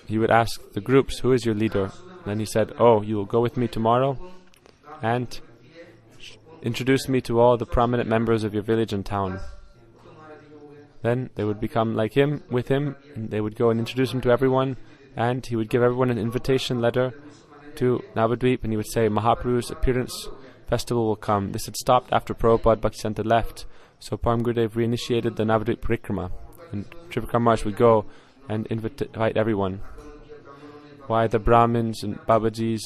he would ask the groups, who is your leader? And then he said, oh, you will go with me tomorrow and introduce me to all the prominent members of your village and town. Then they would become like him, with him, and they would go and introduce him to everyone, and he would give everyone an invitation letter to Navadvip, and he would say, Mahaprabhu's appearance festival will come. This had stopped after Prabhupada Bhaktisiddhanta left, so Param Gurudev reinitiated the Navadvip Trivikrama, and Trivikrama Maharaj would go and invite everyone. Why the Brahmins and Babajis,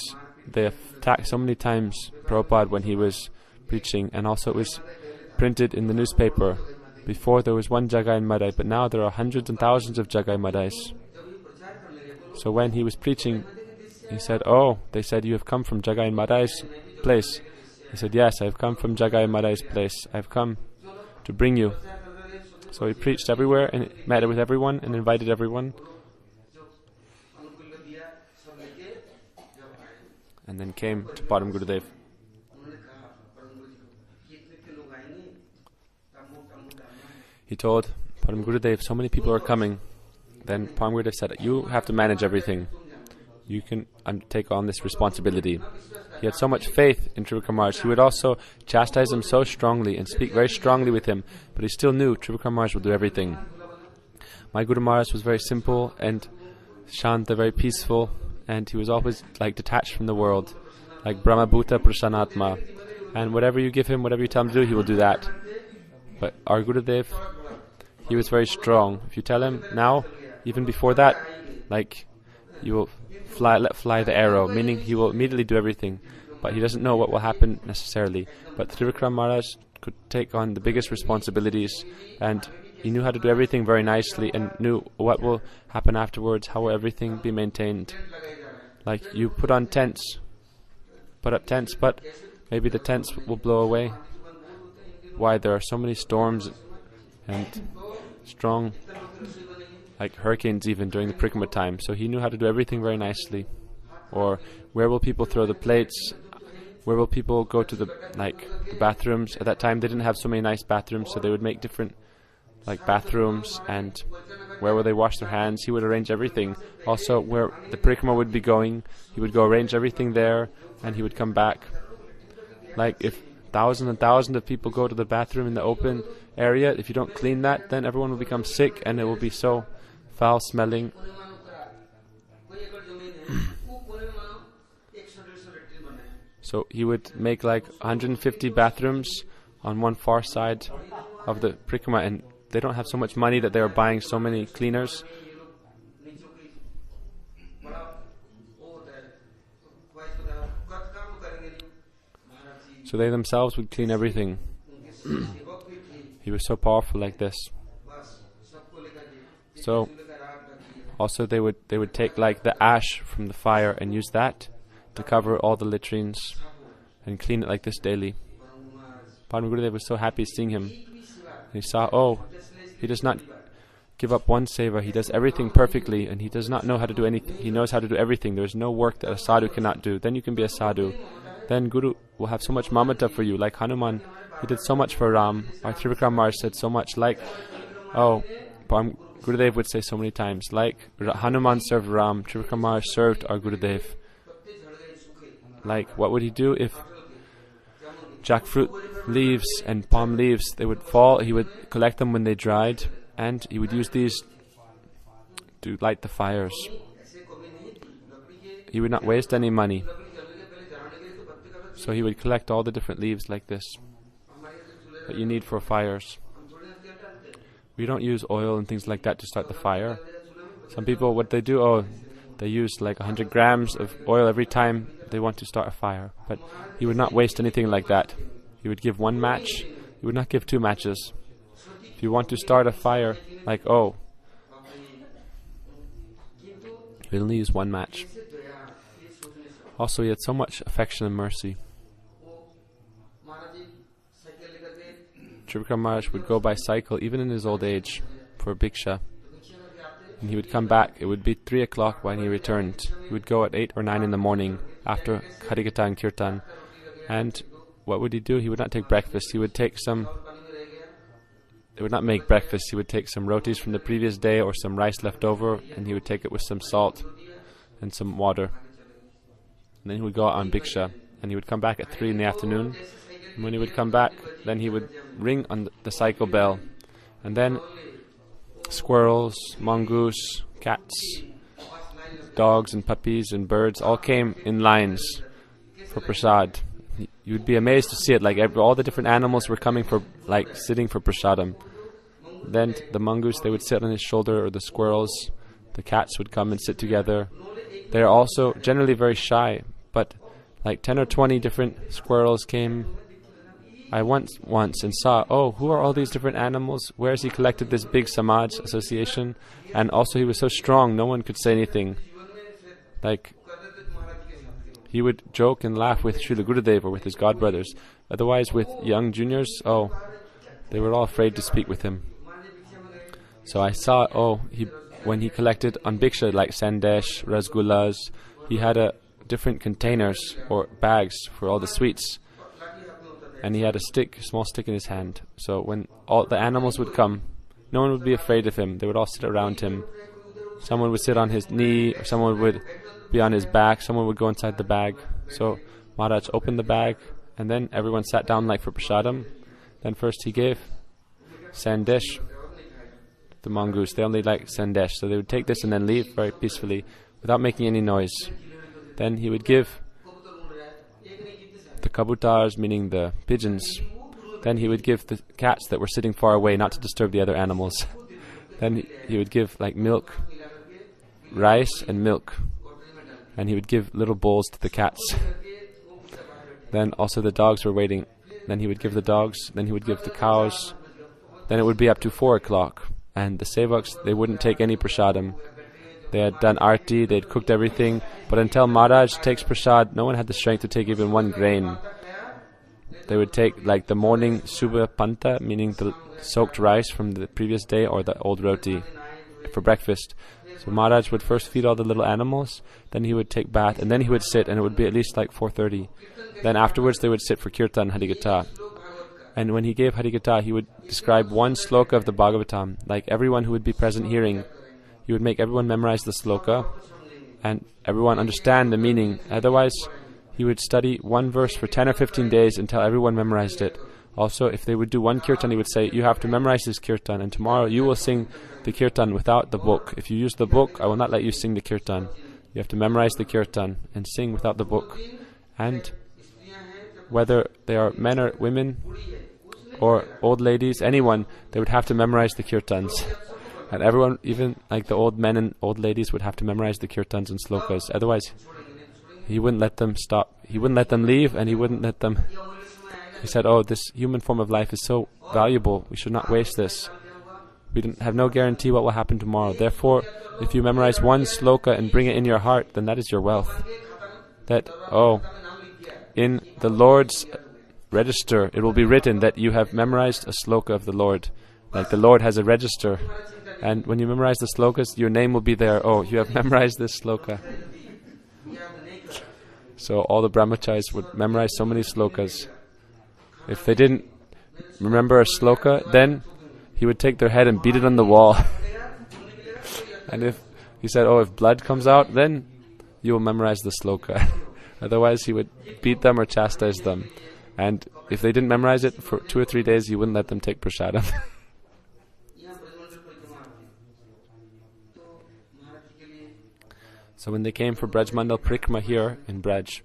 they attacked so many times Prabhupada when he was preaching, and also it was printed in the newspaper. Before there was one Jagai Madai, but now there are hundreds and thousands of Jagai Madais. So when he was preaching, he said, oh, they said, you have come from Jagai Madai's place. He said, yes, I have come from Jagai Madai's place. I have come to bring you. So he preached everywhere and met with everyone and invited everyone. And then came to Param Gurudev. He told Param Gurudev, so many people are coming. Then Param Gurudev said, you have to manage everything. You can take on this responsibility. He had so much faith in Trivikrama Maharaj. He would also chastise him so strongly and speak very strongly with him, but he still knew Trivikrama Maharaj would do everything. My Guru Maharaj was very simple and Shanta, very peaceful, and he was always like detached from the world, like Brahma Bhuta Prasanatma. And whatever you give him, whatever you tell him to do, he will do that. But our Gurudev, he was very strong. If you tell him now, even before that, like, you will let fly the arrow, meaning he will immediately do everything, but he doesn't know what will happen necessarily. But Trivikrama Maharaj could take on the biggest responsibilities, and he knew how to do everything very nicely and knew what will happen afterwards, how will everything be maintained. Like, you put up tents, but maybe the tents will blow away. Why there are so many storms and strong, like hurricanes even during the Parikrama time. So he knew how to do everything very nicely. Or where will people throw the plates? Where will people go to the bathrooms? At that time they didn't have so many nice bathrooms, so they would make different bathrooms. And where will they wash their hands? He would arrange everything. Also where the Parikrama would be going, he would go arrange everything there, and he would come back. Like, if thousands and thousands of people go to the bathroom in the open area, if you don't clean that, then everyone will become sick and it will be so foul smelling. So he would make like 150 bathrooms on one far side of the Parikrama, and they don't have so much money that they are buying so many cleaners. So they themselves would clean everything. He was so powerful like this. So also they would take like the ash from the fire and use that to cover all the latrines and clean it like this daily. Param Gurudev was so happy seeing him. He saw, oh, he does not give up one seva. He does everything perfectly, and he does not know how to do anything. He knows how to do everything. There is no work that a sadhu cannot do. Then you can be a sadhu. Then Guru will have so much mamata for you. Like Hanuman, he did so much for Ram. Our Trivikrama Maharaj said so much. Like, Param Gurudev would say so many times, like Hanuman served Ram, Trivikrama Maharaj served our Gurudev. Like, what would he do if jackfruit leaves and palm leaves, they would fall? He would collect them when they dried, and he would use these to light the fires. He would not waste any money. So he would collect all the different leaves like this that you need for fires. We don't use oil and things like that to start the fire. Some people, what they do, they use like 100 grams of oil every time they want to start a fire. But he would not waste anything like that. He would give one match. He would not give two matches. If you want to start a fire, like, he would only use one match. Also, he had so much affection and mercy. Trivikrama Maharaj would go by cycle even in his old age for bhiksha, and he would come back. It would be 3 o'clock when he returned. He would go at 8 or 9 in the morning after Harikatha and Kirtan, and what would he do? He would not take breakfast. He would take some... They would not make breakfast. He would take some rotis from the previous day or some rice left over, and he would take it with some salt and some water. And then he would go out on bhiksha, and he would come back at 3 in the afternoon. And when he would come back, then he would ring on the cycle bell. And then squirrels, mongoose, cats, dogs and puppies and birds all came in lines for prasad. You would be amazed to see it, like all the different animals were coming for, like, sitting for prasadam. Then the mongoose, they would sit on his shoulder, or the squirrels, the cats would come and sit together. They're also generally very shy, but like 10 or 20 different squirrels came. I once and saw, oh, who are all these different animals? Where has he collected this big Samaj association? And also he was so strong, no one could say anything. Like, he would joke and laugh with Srila Gurudev or with his godbrothers. Otherwise, with young juniors, oh, they were all afraid to speak with him. So I saw, when he collected on bhiksha, like sandesh, rasgullas, he had different containers or bags for all the sweets. And he had a small stick in his hand. So when all the animals would come, no one would be afraid of him. They would all sit around him. Someone would sit on his knee, or someone would be on his back, someone would go inside the bag. So Maharaj opened the bag, and then everyone sat down like for prasadam. Then first he gave sandesh, the mongoose. They only like sandesh, so they would take this and then leave very peacefully without making any noise. Then he would give the kabutars, meaning the pigeons. Then he would give the cats that were sitting far away, not to disturb the other animals. Then he would give like milk, rice and milk. And he would give little bowls to the cats. Then also the dogs were waiting. Then he would give the dogs. Then he would give the cows. Then it would be up to 4 o'clock. And the sevaks, they wouldn't take any prasadam. They had done arti, they had cooked everything. But until Maharaj takes prasad, no one had the strength to take even 1 grain. They would take like the morning subha panta, meaning the soaked rice from the previous day, or the old roti for breakfast. So Maharaj would first feed all the little animals, then he would take bath, and then he would sit, and it would be at least like 4:30. Then afterwards they would sit for kirtan, harikatha. And when he gave harikatha, he would describe 1 sloka of the Bhagavatam, like everyone who would be present hearing. He would make everyone memorize the sloka, and everyone understand the meaning. Otherwise, he would study 1 verse for 10 or 15 days until everyone memorized it. Also, if they would do 1 kirtan, he would say, you have to memorize this kirtan, and tomorrow you will sing the kirtan without the book. If you use the book, I will not let you sing the kirtan. You have to memorize the kirtan and sing without the book. And whether they are men or women or old ladies, anyone, they would have to memorize the kirtans. And everyone, even like the old men and old ladies, would have to memorize the kirtans and slokas. Otherwise, he wouldn't let them stop. He wouldn't let them leave, and he wouldn't let them... He said, this human form of life is so valuable, we should not waste this. We have no guarantee what will happen tomorrow. Therefore, if you memorize 1 sloka and bring it in your heart, then that is your wealth. That, in the Lord's register, it will be written that you have memorized a sloka of the Lord. Like the Lord has a register. And when you memorize the slokas, your name will be there. You have memorized this sloka. So all the brahmacharis would memorize so many slokas. If they didn't remember a sloka, then he would take their head and beat it on the wall. And if he said, if blood comes out, then you will memorize the sloka. Otherwise, he would beat them or chastise them. And if they didn't memorize it for 2 or 3 days, he wouldn't let them take prasadam. So when they came for Braj Mandal Parikrama here in Braj,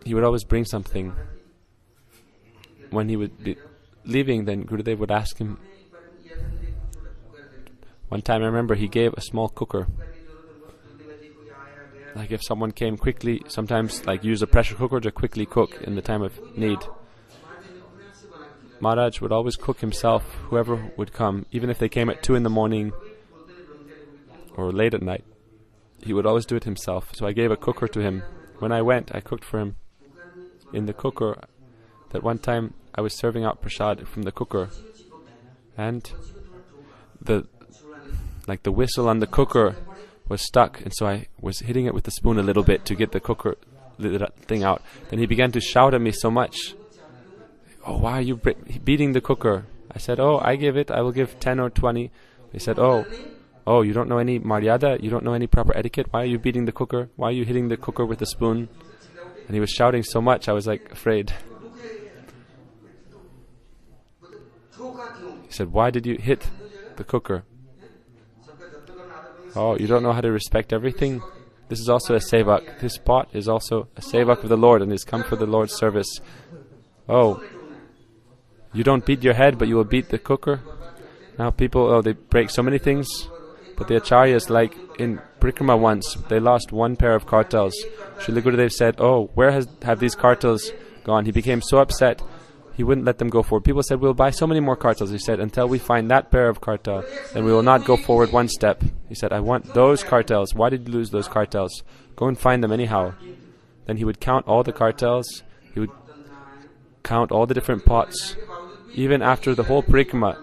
he would always bring something. When he would be leaving, then Gurudev would ask him. One time I remember he gave a small cooker. Like if someone came quickly, sometimes like use a pressure cooker to quickly cook in the time of need. Maharaj would always cook himself, whoever would come, even if they came at 2 in the morning or late at night. He would always do it himself. So I gave a cooker to him. When I went, I cooked for him. In the cooker, that one time I was serving out prasad from the cooker, and the whistle on the cooker was stuck, and so I was hitting it with the spoon a little bit to get the cooker the thing out. Then he began to shout at me so much. Oh, why are you beating the cooker? I said, oh, I will give 10 or 20. He said, oh, you don't know any maryada? You don't know any proper etiquette? Why are you beating the cooker? Why are you hitting the cooker with the spoon? And he was shouting so much, I was like afraid. He said, why did you hit the cooker? Oh, you don't know how to respect everything? This is also a sevak. This pot is also a sevak of the Lord and has come for the Lord's service. Oh, you don't beat your head, but you will beat the cooker? Now people, they break so many things. But the acharyas, like in Trivikrama once, they lost one pair of kartals. Srila Gurudev said, oh, where have these kartals gone? He became so upset, he wouldn't let them go forward. People said, we'll buy so many more kartals. He said, until we find that pair of kartal, then we will not go forward one step. He said, I want those kartals. Why did you lose those kartals? Go and find them anyhow. Then he would count all the kartals. He would count all the different pots. Even after the whole Trivikrama,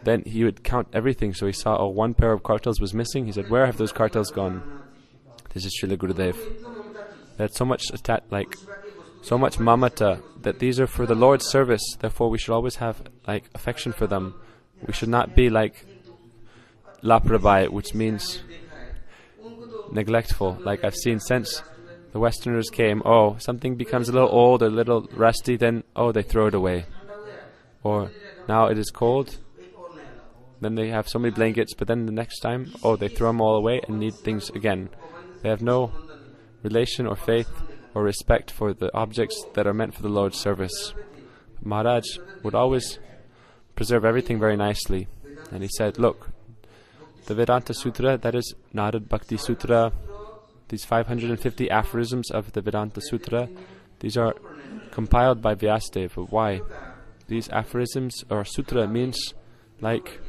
then he would count everything. So he saw, oh, one pair of kartals was missing. He said, where have those kartals gone? This is Srila Gurudev. They had so much so much mamata, that these are for the Lord's service. Therefore we should always have affection for them. We should not be like laprabai, which means neglectful. Like I've seen since the Westerners came, oh, something becomes a little old or a little rusty, then oh, they throw it away. Or now it is cold, then they have so many blankets, but then the next time, oh, they throw them all away and need things again. They have no relation or faith or respect for the objects that are meant for the Lord's service. Maharaj would always preserve everything very nicely. And he said, look, the Vedanta Sutra, that is Narad Bhakti Sutra, these 550 aphorisms of the Vedanta Sutra, these are compiled by Vyasadeva. Why? These aphorisms or sutra means like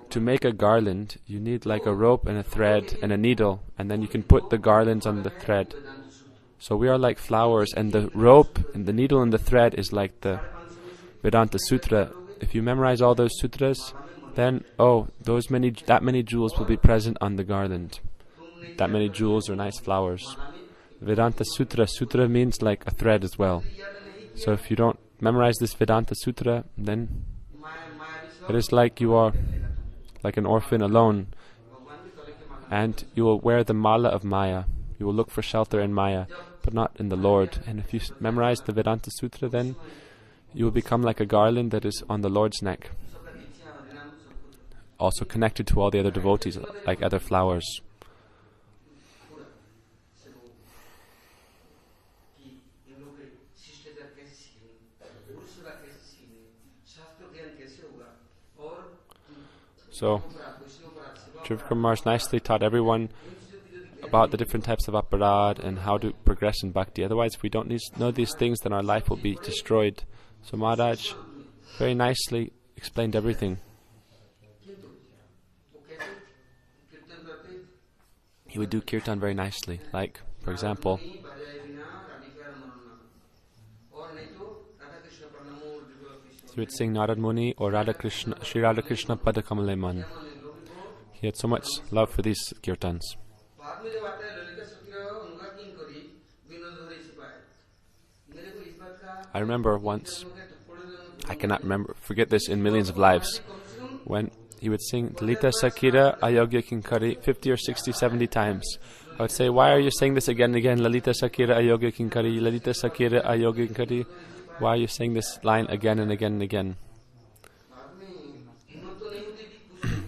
to make a garland, you need like a rope and a thread and a needle, and then you can put the garlands on the thread. So we are like flowers, and the rope and the needle and the thread is like the Vedanta Sutra. If you memorize all those sutras, then that many jewels will be present on the garland. That many jewels or nice flowers. Vedanta Sutra means like a thread as well. So if you don't memorize this Vedanta Sutra, then it is like you are like an orphan alone, and you will wear the mala of Maya. You will look for shelter in Maya, but not in the Lord. And if you memorize the Vedanta Sutra, then you will become like a garland that is on the Lord's neck, also connected to all the other devotees, like other flowers. So, Trivikrama nicely taught everyone about the different types of aparad and how to progress in bhakti. Otherwise, if we don't know these things, then our life will be destroyed. So Maharaj very nicely explained everything. He would do kirtan very nicely. Like, for example, he would sing Narad Muni or Sri Radha Krishna Padakamale Man. He had so much love for these kirtans. I remember once, I cannot forget this in millions of lives, when he would sing Lalita Sakira Ayogya Kinkari 50 or 60, 70 times. I would say, why are you saying this again and again? Lalita Sakira Ayogya Kinkari, Lalita Sakira Ayogya Kinkari. Why are you saying this line again and again and again?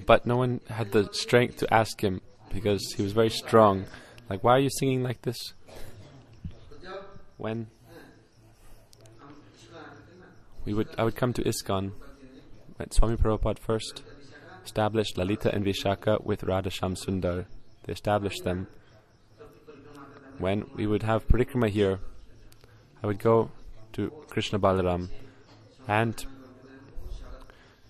But no one had the strength to ask him, because he was very strong. Like, why are you singing like this? When I would come to ISKCON, when Swami Prabhupada first established Lalita and Vishaka with Radha Shyam Sundar. They established them. When we would have Trivikrama here, I would go to Krishna Balaram, and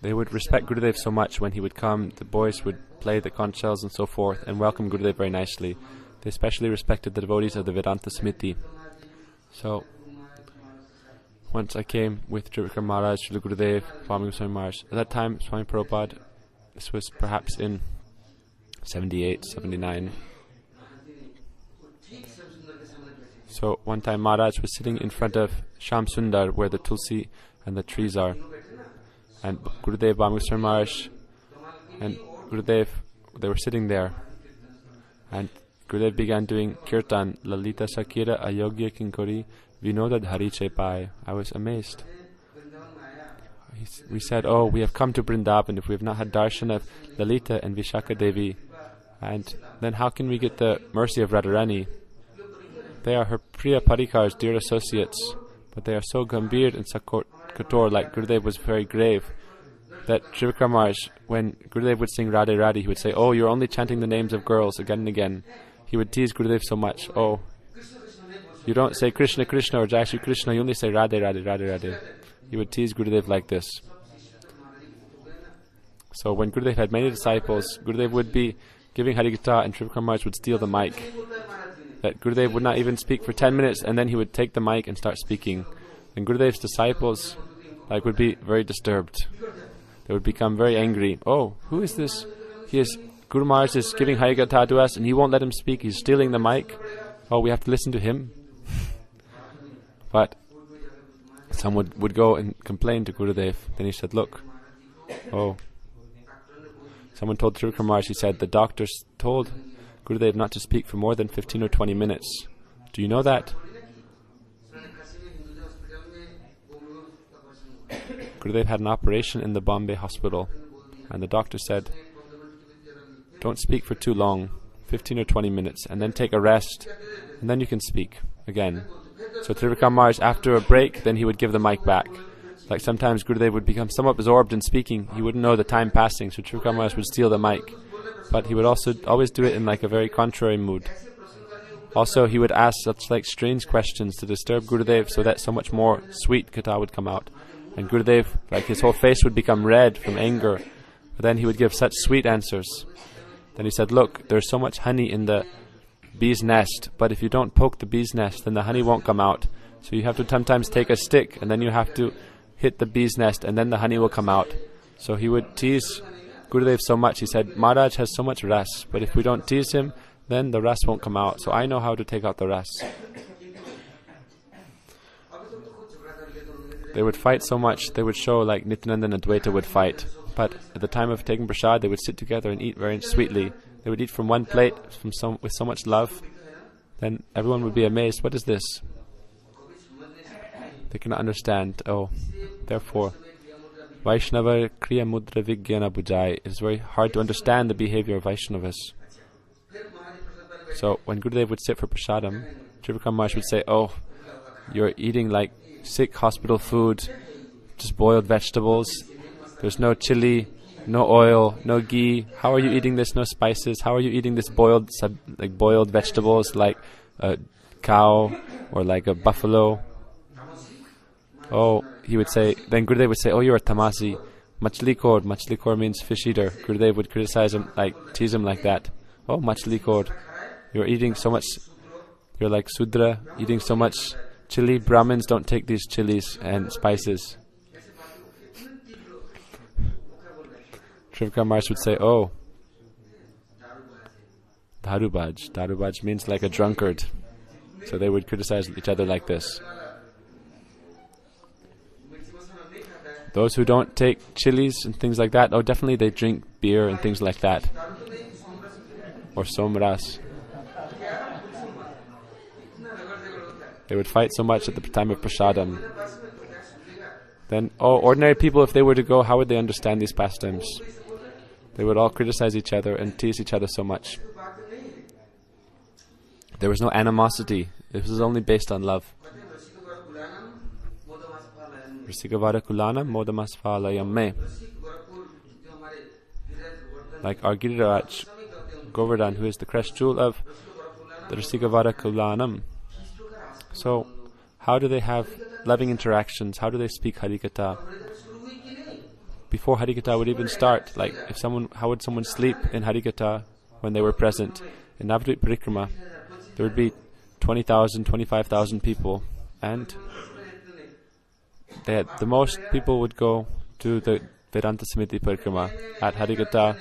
they would respect Gurudev so much. When he would come, the boys would play the conch shells and so forth and welcome Gurudev very nicely. They especially respected the devotees of the Vedanta Smriti. So once I came with Trivikrama Maharaj, Srila Gurudev, Swami Goswami Maharaj. At that time, Swami Prabhupada, this was perhaps in 78, 79. So one time Maharaj was sitting in front of Sham Sundar, where the tulsi and the trees are, and Gurudev, Bhamusar Maharaj and Gurudev, they were sitting there, and Gurudev began doing kirtan, Lalita Sakira Ayogya Kinkori Vinoda Dhari Chepai. I was amazed. We said, oh, we have come to Vrindavan if we have not had darshan of Lalita and Vishaka Devi, and then how can we get the mercy of Radharani? They are her Priya Parikars, dear associates, but they are so gambhir and kator, like Gurudev was very grave, that Trivikrama, when Gurudev would sing Radhe Radhe, he would say, oh, you're only chanting the names of girls again and again. He would tease Gurudev so much. Oh, you don't say Krishna Krishna or Jai Shri Krishna, you only say Radhe Radhe, Radhe Radhe. He would tease Gurudev like this. So when Gurudev had many disciples, Gurudev would be giving Harikatha and Trivikrama would steal the mic. That Gurudev would not even speak for 10 minutes, and then he would take the mic and start speaking. And Gurudev's disciples would be very disturbed. They would become very angry. Oh, who is this? Guru Maharaj is giving Harikatha to us and he won't let him speak. He's stealing the mic. Oh, we have to listen to him. But someone would go and complain to Gurudev. Then he said, look, someone told Trivikrama Maharaj, he said, the doctors told Gurudev not to speak for more than 15 or 20 minutes. Do you know that? Gurudev had an operation in the Bombay hospital, and the doctor said, don't speak for too long, 15 or 20 minutes, and then take a rest, and then you can speak again. So Trivikrama Maharaj, after a break, then he would give the mic back. Like sometimes Gurudev would become somewhat absorbed in speaking, he wouldn't know the time passing, so Trivikrama Maharaj would steal the mic. But he would also always do it in like a very contrary mood. Also, he would ask such like strange questions to disturb Gurudev so that so much more sweet katha would come out. And Gurudev, like his whole face would become red from anger. But then he would give such sweet answers. Then he said, look, there's so much honey in the bee's nest, but if you don't poke the bee's nest, then the honey won't come out. So you have to sometimes take a stick, and then you have to hit the bee's nest, and then the honey will come out. So he would tease Gurudev so much. He said, Maharaj has so much ras, but if we don't tease him, then the ras won't come out. So I know how to take out the ras. They would fight so much, they would show like Nityananda and Advaita would fight. But at the time of taking prasad, they would sit together and eat very sweetly. They would eat from one plate with so much love. Then everyone would be amazed, what is this? They cannot understand. Oh, therefore, Vaishnava Kriya Mudra Vijnana Bujai. It is very hard to understand the behavior of Vaishnavas. So when Gurudev would sit for prasadam, Trivikrama Maharaj would say, oh, you're eating like sick hospital food, just boiled vegetables. There's no chili, no oil, no ghee. How are you eating this? No spices. How are you eating this boiled vegetables like a cow or like a buffalo? Oh, he would say, then Gurudev would say, oh, you're a tamasi. Machli kor. Machli kor means fish eater. Gurudev would criticize him, tease him like that. Oh, machli kor. You're eating so much, you're like Sudra, eating so much chili. Brahmins don't take these chilies and spices. Trivikrama Maharaj would say, oh, Darubaj. Darubaj means like a drunkard. So they would criticize each other like this. Those who don't take chilies and things like that, oh, definitely they drink beer and things like that. Or somras. They would fight so much at the time of prasadam. Then, ordinary people, if they were to go, how would they understand these pastimes? They would all criticize each other and tease each other so much. There was no animosity. It was only based on love. Rasikavara Kulanam Modamasvalayam Me. Like our Giriraj Govardhan, who is the crest jewel of the Rasikavara Kulanam. So, how do they have loving interactions? How do they speak Harikatha? Before Harikatha would even start, how would someone sleep in Harikatha when they were present? In Navadvip Trivikrama, there would be 20,000, 25,000 people, and the most people would go to the Vedanta Samiti Parikrama at Harikatha.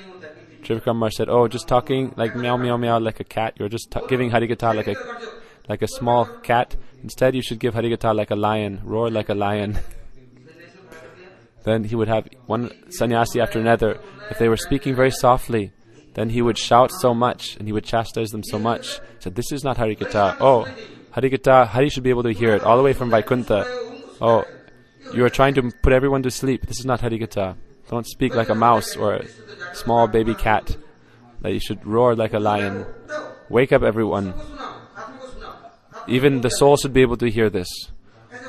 Trivikrama said, oh, just talking like meow meow meow like a cat. You're just giving Harikatha like a small cat. Instead, you should give Harikatha like a lion, roar like a lion. Then he would have one sannyasi after another. If they were speaking very softly, then he would shout so much and he would chastise them so much. He said, this is not Harikatha. Oh, Harikatha, Hari should be able to hear it all the way from Vaikuntha. Oh, you are trying to put everyone to sleep. This is not Harikatha. Don't speak like a mouse or a small baby cat. That you should roar like a lion. Wake up everyone. Even the soul should be able to hear this.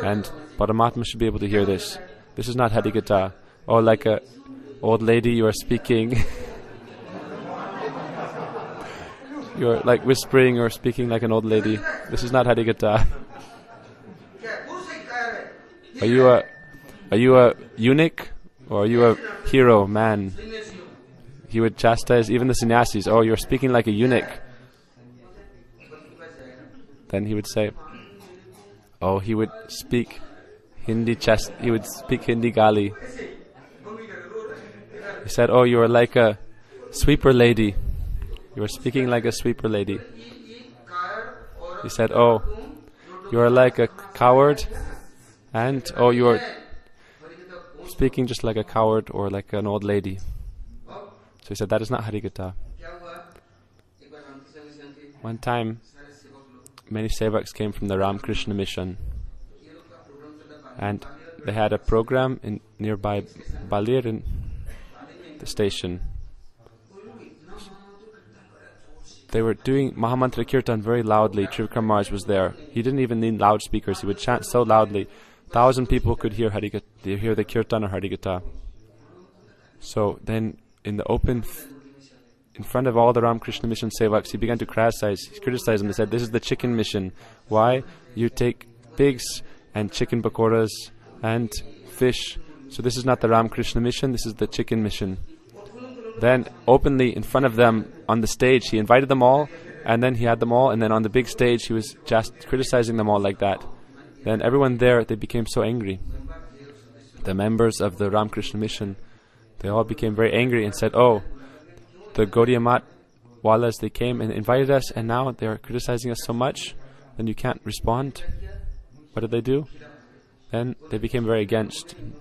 And Paramatma should be able to hear this. This is not Harikatha. Oh, like a old lady you are speaking. You're like whispering or speaking like an old lady. This is not Harikatha. Are you a eunuch or are you a hero man? He would chastise even the sannyasis. Oh, you're speaking like a eunuch. Then he would say, oh, he would speak Hindi gali. He said, oh, you are like a sweeper lady. You are speaking like a sweeper lady. He said, oh, you are like a coward. And, oh, you are speaking just like a coward or like an old lady. So he said, that is not Harikatha. One time, many sevaks came from the Ramakrishna mission. And they had a program in nearby Balir in the station. They were doing Mahamantra Kirtan very loudly. Trivikrama Maharaj was there. He didn't even need loudspeakers. He would chant so loudly. 1,000 people could hear hear the Kirtan or Harikatha. So then, in the open, in front of all the Ramakrishna mission sevaks, he began to criticize them. He said, this is the chicken mission. Why? You take pigs and chicken pakoras and fish. So this is not the Ramakrishna mission, this is the chicken mission. Then, openly in front of them on the stage, he invited them all, and then he had them all, and then on the big stage, he was just criticizing them all like that. Then everyone there, they became so angry. The members of the Ramakrishna mission, they all became very angry and said, oh, the Gaudiya Mat Walas, they came and invited us, and now they are criticizing us so much, then you can't respond. What did they do? Then they became very against. And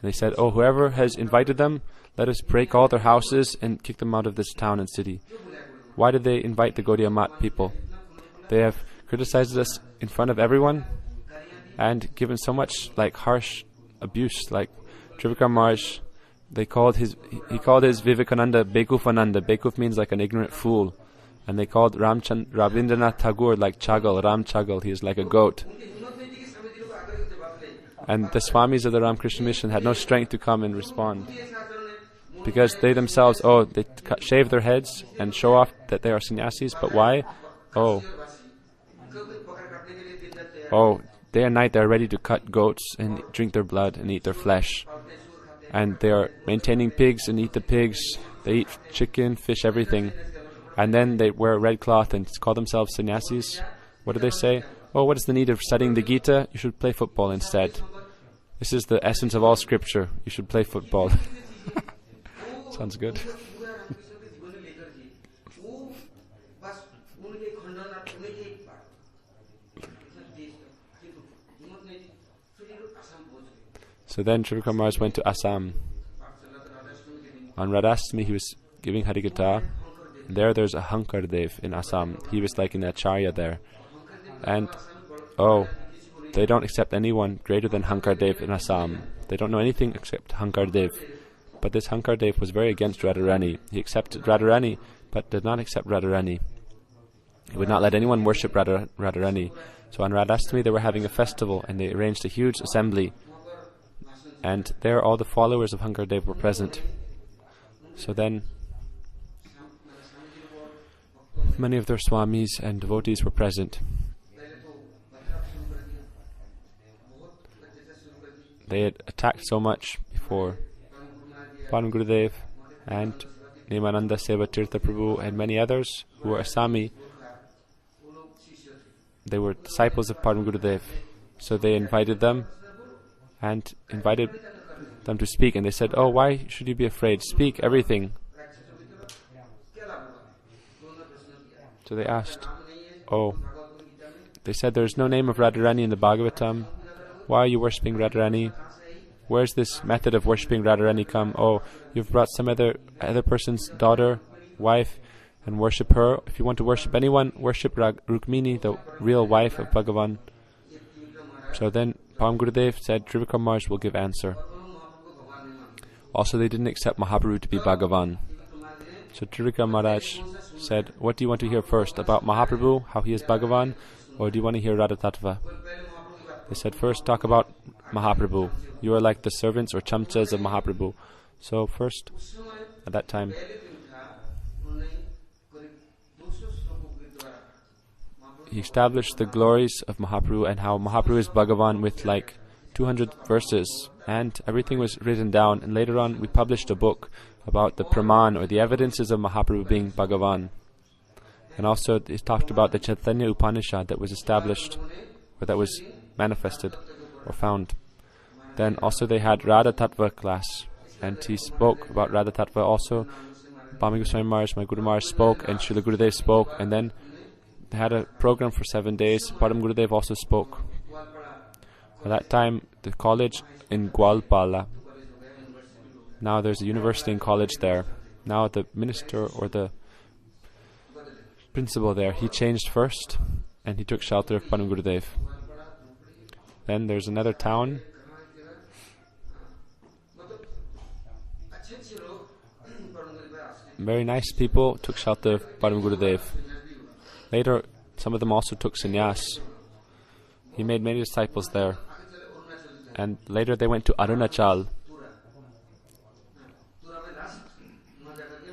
they said, oh, whoever has invited them, let us break all their houses and kick them out of this town and city. Why did they invite the Gaudiya Mat people? They have criticized us in front of everyone and given so much like harsh abuse. Like Trivikrama Maharaj, he called his Vivekananda Bekufananda. Bekuf means like an ignorant fool. And they called Rabindranath Tagore like Chagal, Ram Chagal. He is like a goat. And the Swamis of the Ramakrishna mission had no strength to come and respond. Because they themselves, they shave their heads and show off that they are sannyasis. But why? Day and night they are ready to cut goats and drink their blood and eat their flesh. And they are maintaining pigs and eat the pigs. They eat chicken, fish, everything. And then they wear a red cloth and call themselves sannyasis. What do they say? Oh, what is the need of studying the Gita? You should play football instead. This is the essence of all scripture. You should play football. Sounds good. So then Trivikrama Maharaj went to Assam. On Radhastami he was giving Harikatha. There's a Hankardev in Assam. He was like an acharya there. And, they don't accept anyone greater than Hankardev in Assam. They don't know anything except Hankardev. But this Hankardev was very against Radharani. He accepted Radharani, but did not accept Radharani. He would not let anyone worship Radharani. So on Radhastami they were having a festival, and they arranged a huge assembly. And there all the followers of Hankardev were present. So then many of their swamis and devotees were present. They had attacked so much before. Param Gurudev and Nimananda Seva Tirtha Prabhu and many others who were Assami, they were disciples of Param Gurudev. So they invited them and invited them to speak, and they said, oh, why should you be afraid? Speak everything. So they asked, oh, they said there's no name of Radharani in the Bhagavatam. Why are you worshipping Radharani? Where's this method of worshipping Radharani come? Oh, you've brought some other person's daughter, wife, and worship her. If you want to worship anyone, worship Rukmini, the real wife of Bhagavan. So then Param Gurudev said Trivikrama Maharaj will give answer. Also, they didn't accept Mahaprabhu to be Bhagavan. So Trivikrama Maharaj said, what do you want to hear first? About Mahaprabhu, how he is Bhagavan, or do you want to hear Radha Tattva? They said, first talk about Mahaprabhu. You are like the servants or chamchas of Mahaprabhu. So first, at that time, he established the glories of Mahaprabhu and how Mahaprabhu is Bhagavan with like 200 verses, and everything was written down. And later on, we published a book about the Praman, or the evidences of Mahaprabhu being Bhagavan. And also, it talked about the Chaitanya Upanishad that was established, or that was manifested, or found. Then also they had Radha Tattva class, and he spoke about Radha Tattva also. Bhami Goswami Maharaj, my Guru Maharaj spoke, and Srila Gurudev spoke, and then they had a program for 7 days. Param Gurudev also spoke. At that time, the college in Gwalpala, now there's a university and college there. Now the minister or the principal there, he changed first, and he took shelter of Param Gurudev. Then there's another town. Very nice people took shelter of Param Gurudev. Later, some of them also took sannyas. He made many disciples there. And later they went to Arunachal.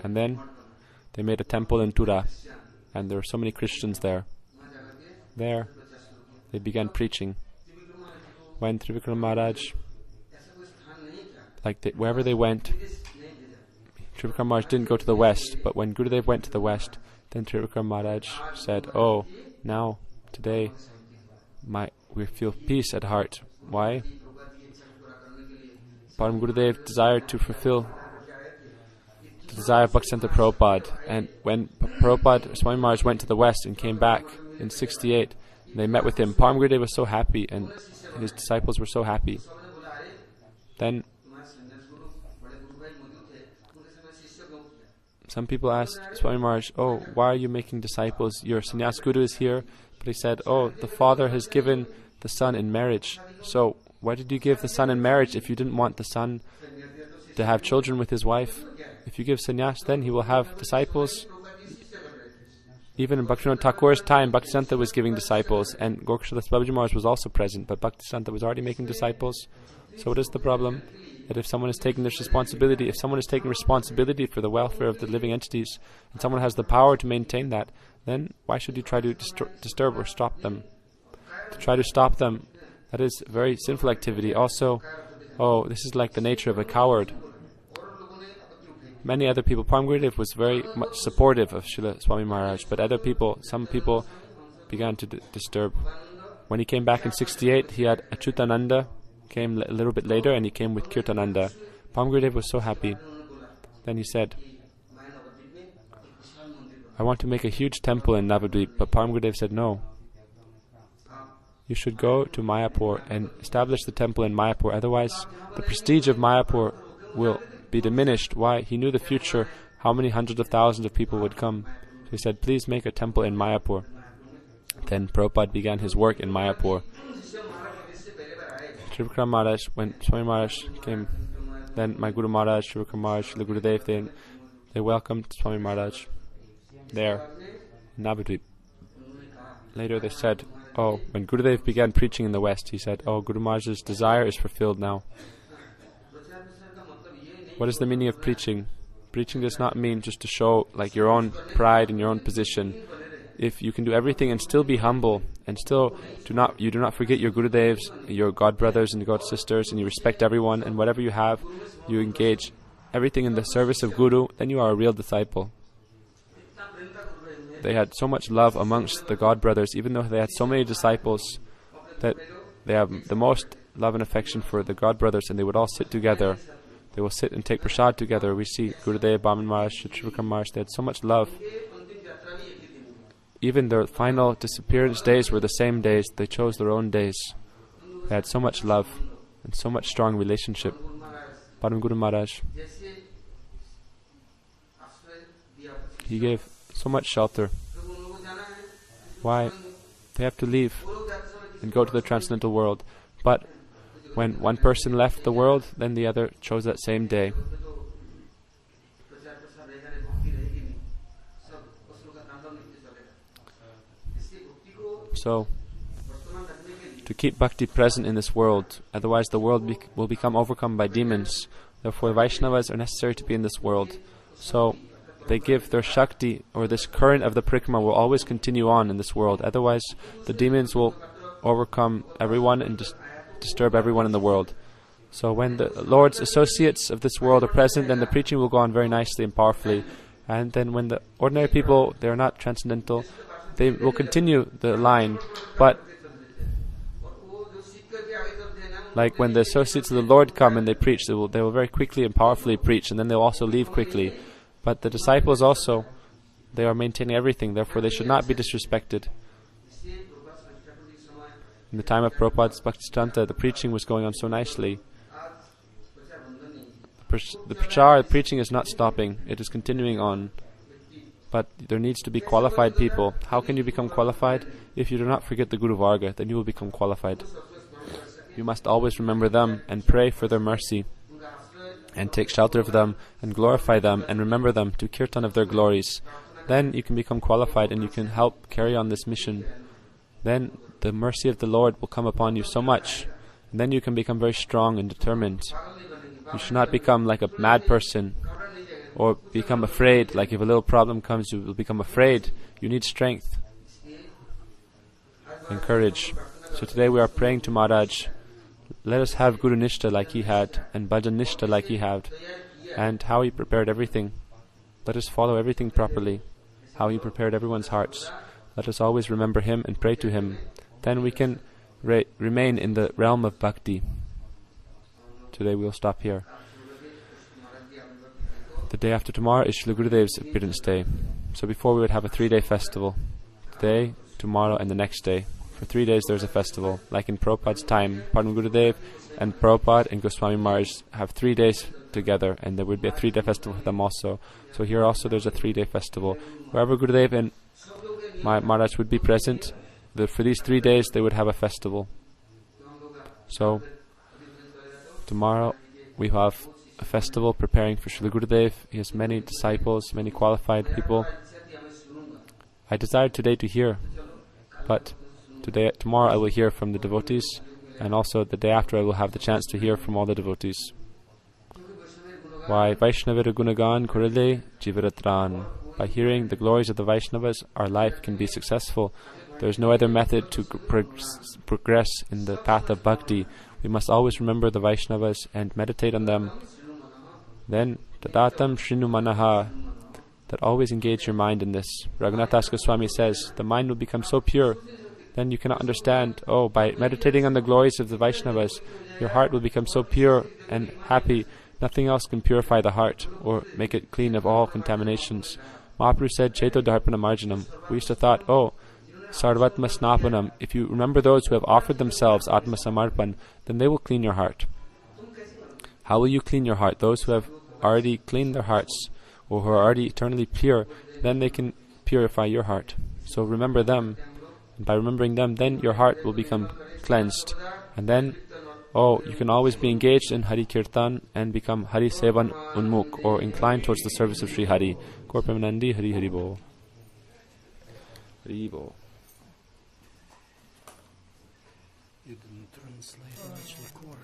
And then they made a temple in Tura. And there were so many Christians there. There, they began preaching. When Trivikrama Maharaj, wherever they went, Trivikrama Maharaj didn't go to the west, but when Gurudev went to the west, then Trivikrama Maharaj said, oh, now, today, we feel peace at heart. Why? Param Gurudev desired to fulfill the desire of Bhaktisiddhanta Prabhupada. And when Prabhupada, Swami Maharaj, went to the west and came back in 68, they met with him. Param Gurudev was so happy, and his disciples were so happy. Then some people asked Swami Maharaj, oh, why are you making disciples? Your sannyas guru is here. But he said, oh, the father has given the son in marriage. So why did you give the son in marriage if you didn't want the son to have children with his wife? If you give sannyas, then he will have disciples. Even in Bhaktivinoda Thakur's time, Bhaktisiddhanta was giving disciples, and Gorkhadas Babaji Maharaj was also present, but Bhaktisiddhanta was already making disciples. So what is the problem? That if someone is taking this responsibility, if someone is taking responsibility for the welfare of the living entities, and someone has the power to maintain that, then why should you try to disturb or stop them? To try to stop them, that is very sinful activity. Also, oh, this is like the nature of a coward. Many other people, Param Gurudev was very much supportive of Srila Swami Maharaj, but some people began to disturb. When he came back in 68, he had Achyutananda, came a little bit later, and he came with Kirtananda. Param Gurudev was so happy. Then he said, I want to make a huge temple in Navadvip, but Param Gurudev said, no. You should go to Mayapur and establish the temple in Mayapur, otherwise the prestige of Mayapur will be diminished. Why? He knew the future, how many hundreds of thousands of people would come. So he said, please make a temple in Mayapur. Then Prabhupada began his work in Mayapur. Trivikrama Maharaj, when Swami Maharaj came, then my Guru Maharaj, Trivikrama Maharaj, Srila Gurudev, they welcomed Swami Maharaj there in Navadvip. Later they said, oh, when Gurudev began preaching in the West, he said, oh, Guru Maharaj's desire is fulfilled now. What is the meaning of preaching? Preaching does not mean just to show like your own pride and your own position. If you can do everything and still be humble, and still do not forget your Gurudevs, your God brothers and God sisters, and you respect everyone, and whatever you have, you engage everything in the service of Guru, then you are a real disciple. They had so much love amongst the God brothers, even though they had so many disciples, that they have the most love and affection for the God brothers, and they would all sit together. They will sit and take prasad together. We see Gurudev, Bhaman Maharaj, Trivikrama Maharaj, they had so much love. even their final disappearance days were the same days. They chose their own days. They had so much love and so much strong relationship. Param Guru Maharaj, he gave so much shelter. Why? They have to leave and go to the transcendental world. But when one person left the world, then the other chose that same day. So, to keep bhakti present in this world, otherwise the world will become overcome by demons. Therefore, Vaishnavas are necessary to be in this world. So, they give their Shakti, or this current of the Parikrama will always continue on in this world. Otherwise, the demons will overcome everyone and disturb everyone in the world. So when the Lord's associates of this world are present, then the preaching will go on very nicely and powerfully. And then when the ordinary people, they are not transcendental, they will continue the line. But like when the associates of the Lord come and they preach, they will very quickly and powerfully preach, and then they'll also leave quickly. But the disciples also, they are maintaining everything, therefore they should not be disrespected. In the time of Prabhupada's Bhaktisiddhanta, the preaching was going on so nicely. The prachar, the preaching is not stopping, it is continuing on. But there needs to be qualified people. How can you become qualified? If you do not forget the Guru Varga, then you will become qualified. You must always remember them and pray for their mercy, and take shelter of them, and glorify them, and remember them to kirtan of their glories. Then you can become qualified, and you can help carry on this mission. Then the mercy of the Lord will come upon you so much, and then you can become very strong and determined. You should not become like a mad person, or become afraid. Like if a little problem comes, you will become afraid. You need strength and courage. So today we are praying to Maharaj, let us have Guru Nishta like he had, and Bhajan Nishta like he had, and how he prepared everything. Let us follow everything properly, how he prepared everyone's hearts. Let us always remember him and pray to him. Then we can remain in the realm of bhakti. Today we will stop here. The day after tomorrow is Srila Gurudev's appearance day. So before we would have a 3-day festival. Today, tomorrow and the next day. For 3 days there's a festival. Like in Prabhupada's time, Padma Gurudev and Prabhupada and Gosvami Maharaj have 3 days together, and there would be a 3-day festival for them also. So here also there's a 3-day festival. Wherever Gurudev and Maharaj would be present, for these 3 days they would have a festival. So tomorrow we have a festival preparing for Srila Gurudev. He has many disciples, many qualified people. I desired today to hear, but tomorrow I will hear from the devotees, and also the day after I will have the chance to hear from all the devotees. Why Vaishnavira Gunagan Korele Jivaratran. By hearing the glories of the Vaishnavas, our life can be successful. There is no other method to progress in the path of bhakti. We must always remember the Vaishnavas and meditate on them. Then, Tadatam Shrinu Manaha, that always engage your mind in this. Raghunath Das Goswami says, the mind will become so pure, then you cannot understand, by meditating on the glories of the Vaishnavas, your heart will become so pure and happy, nothing else can purify the heart or make it clean of all contaminations. Mahaprabhu said, Cheto Dharpana Marjanam. We used to thought, Sarvatma Snapanam. If you remember those who have offered themselves Atma Samarpan, then they will clean your heart. How will you clean your heart? Those who have already cleaned their hearts, or who are already eternally pure, then they can purify your heart. So remember them. And by remembering them, then your heart will become cleansed. And then, you can always be engaged in Hari Kirtan and become Hari Sevan Unmukh, or inclined towards the service of Sri Hari. Korpamanandi Hari Hari Bo. Hari Bo. You didn't translate much liquor.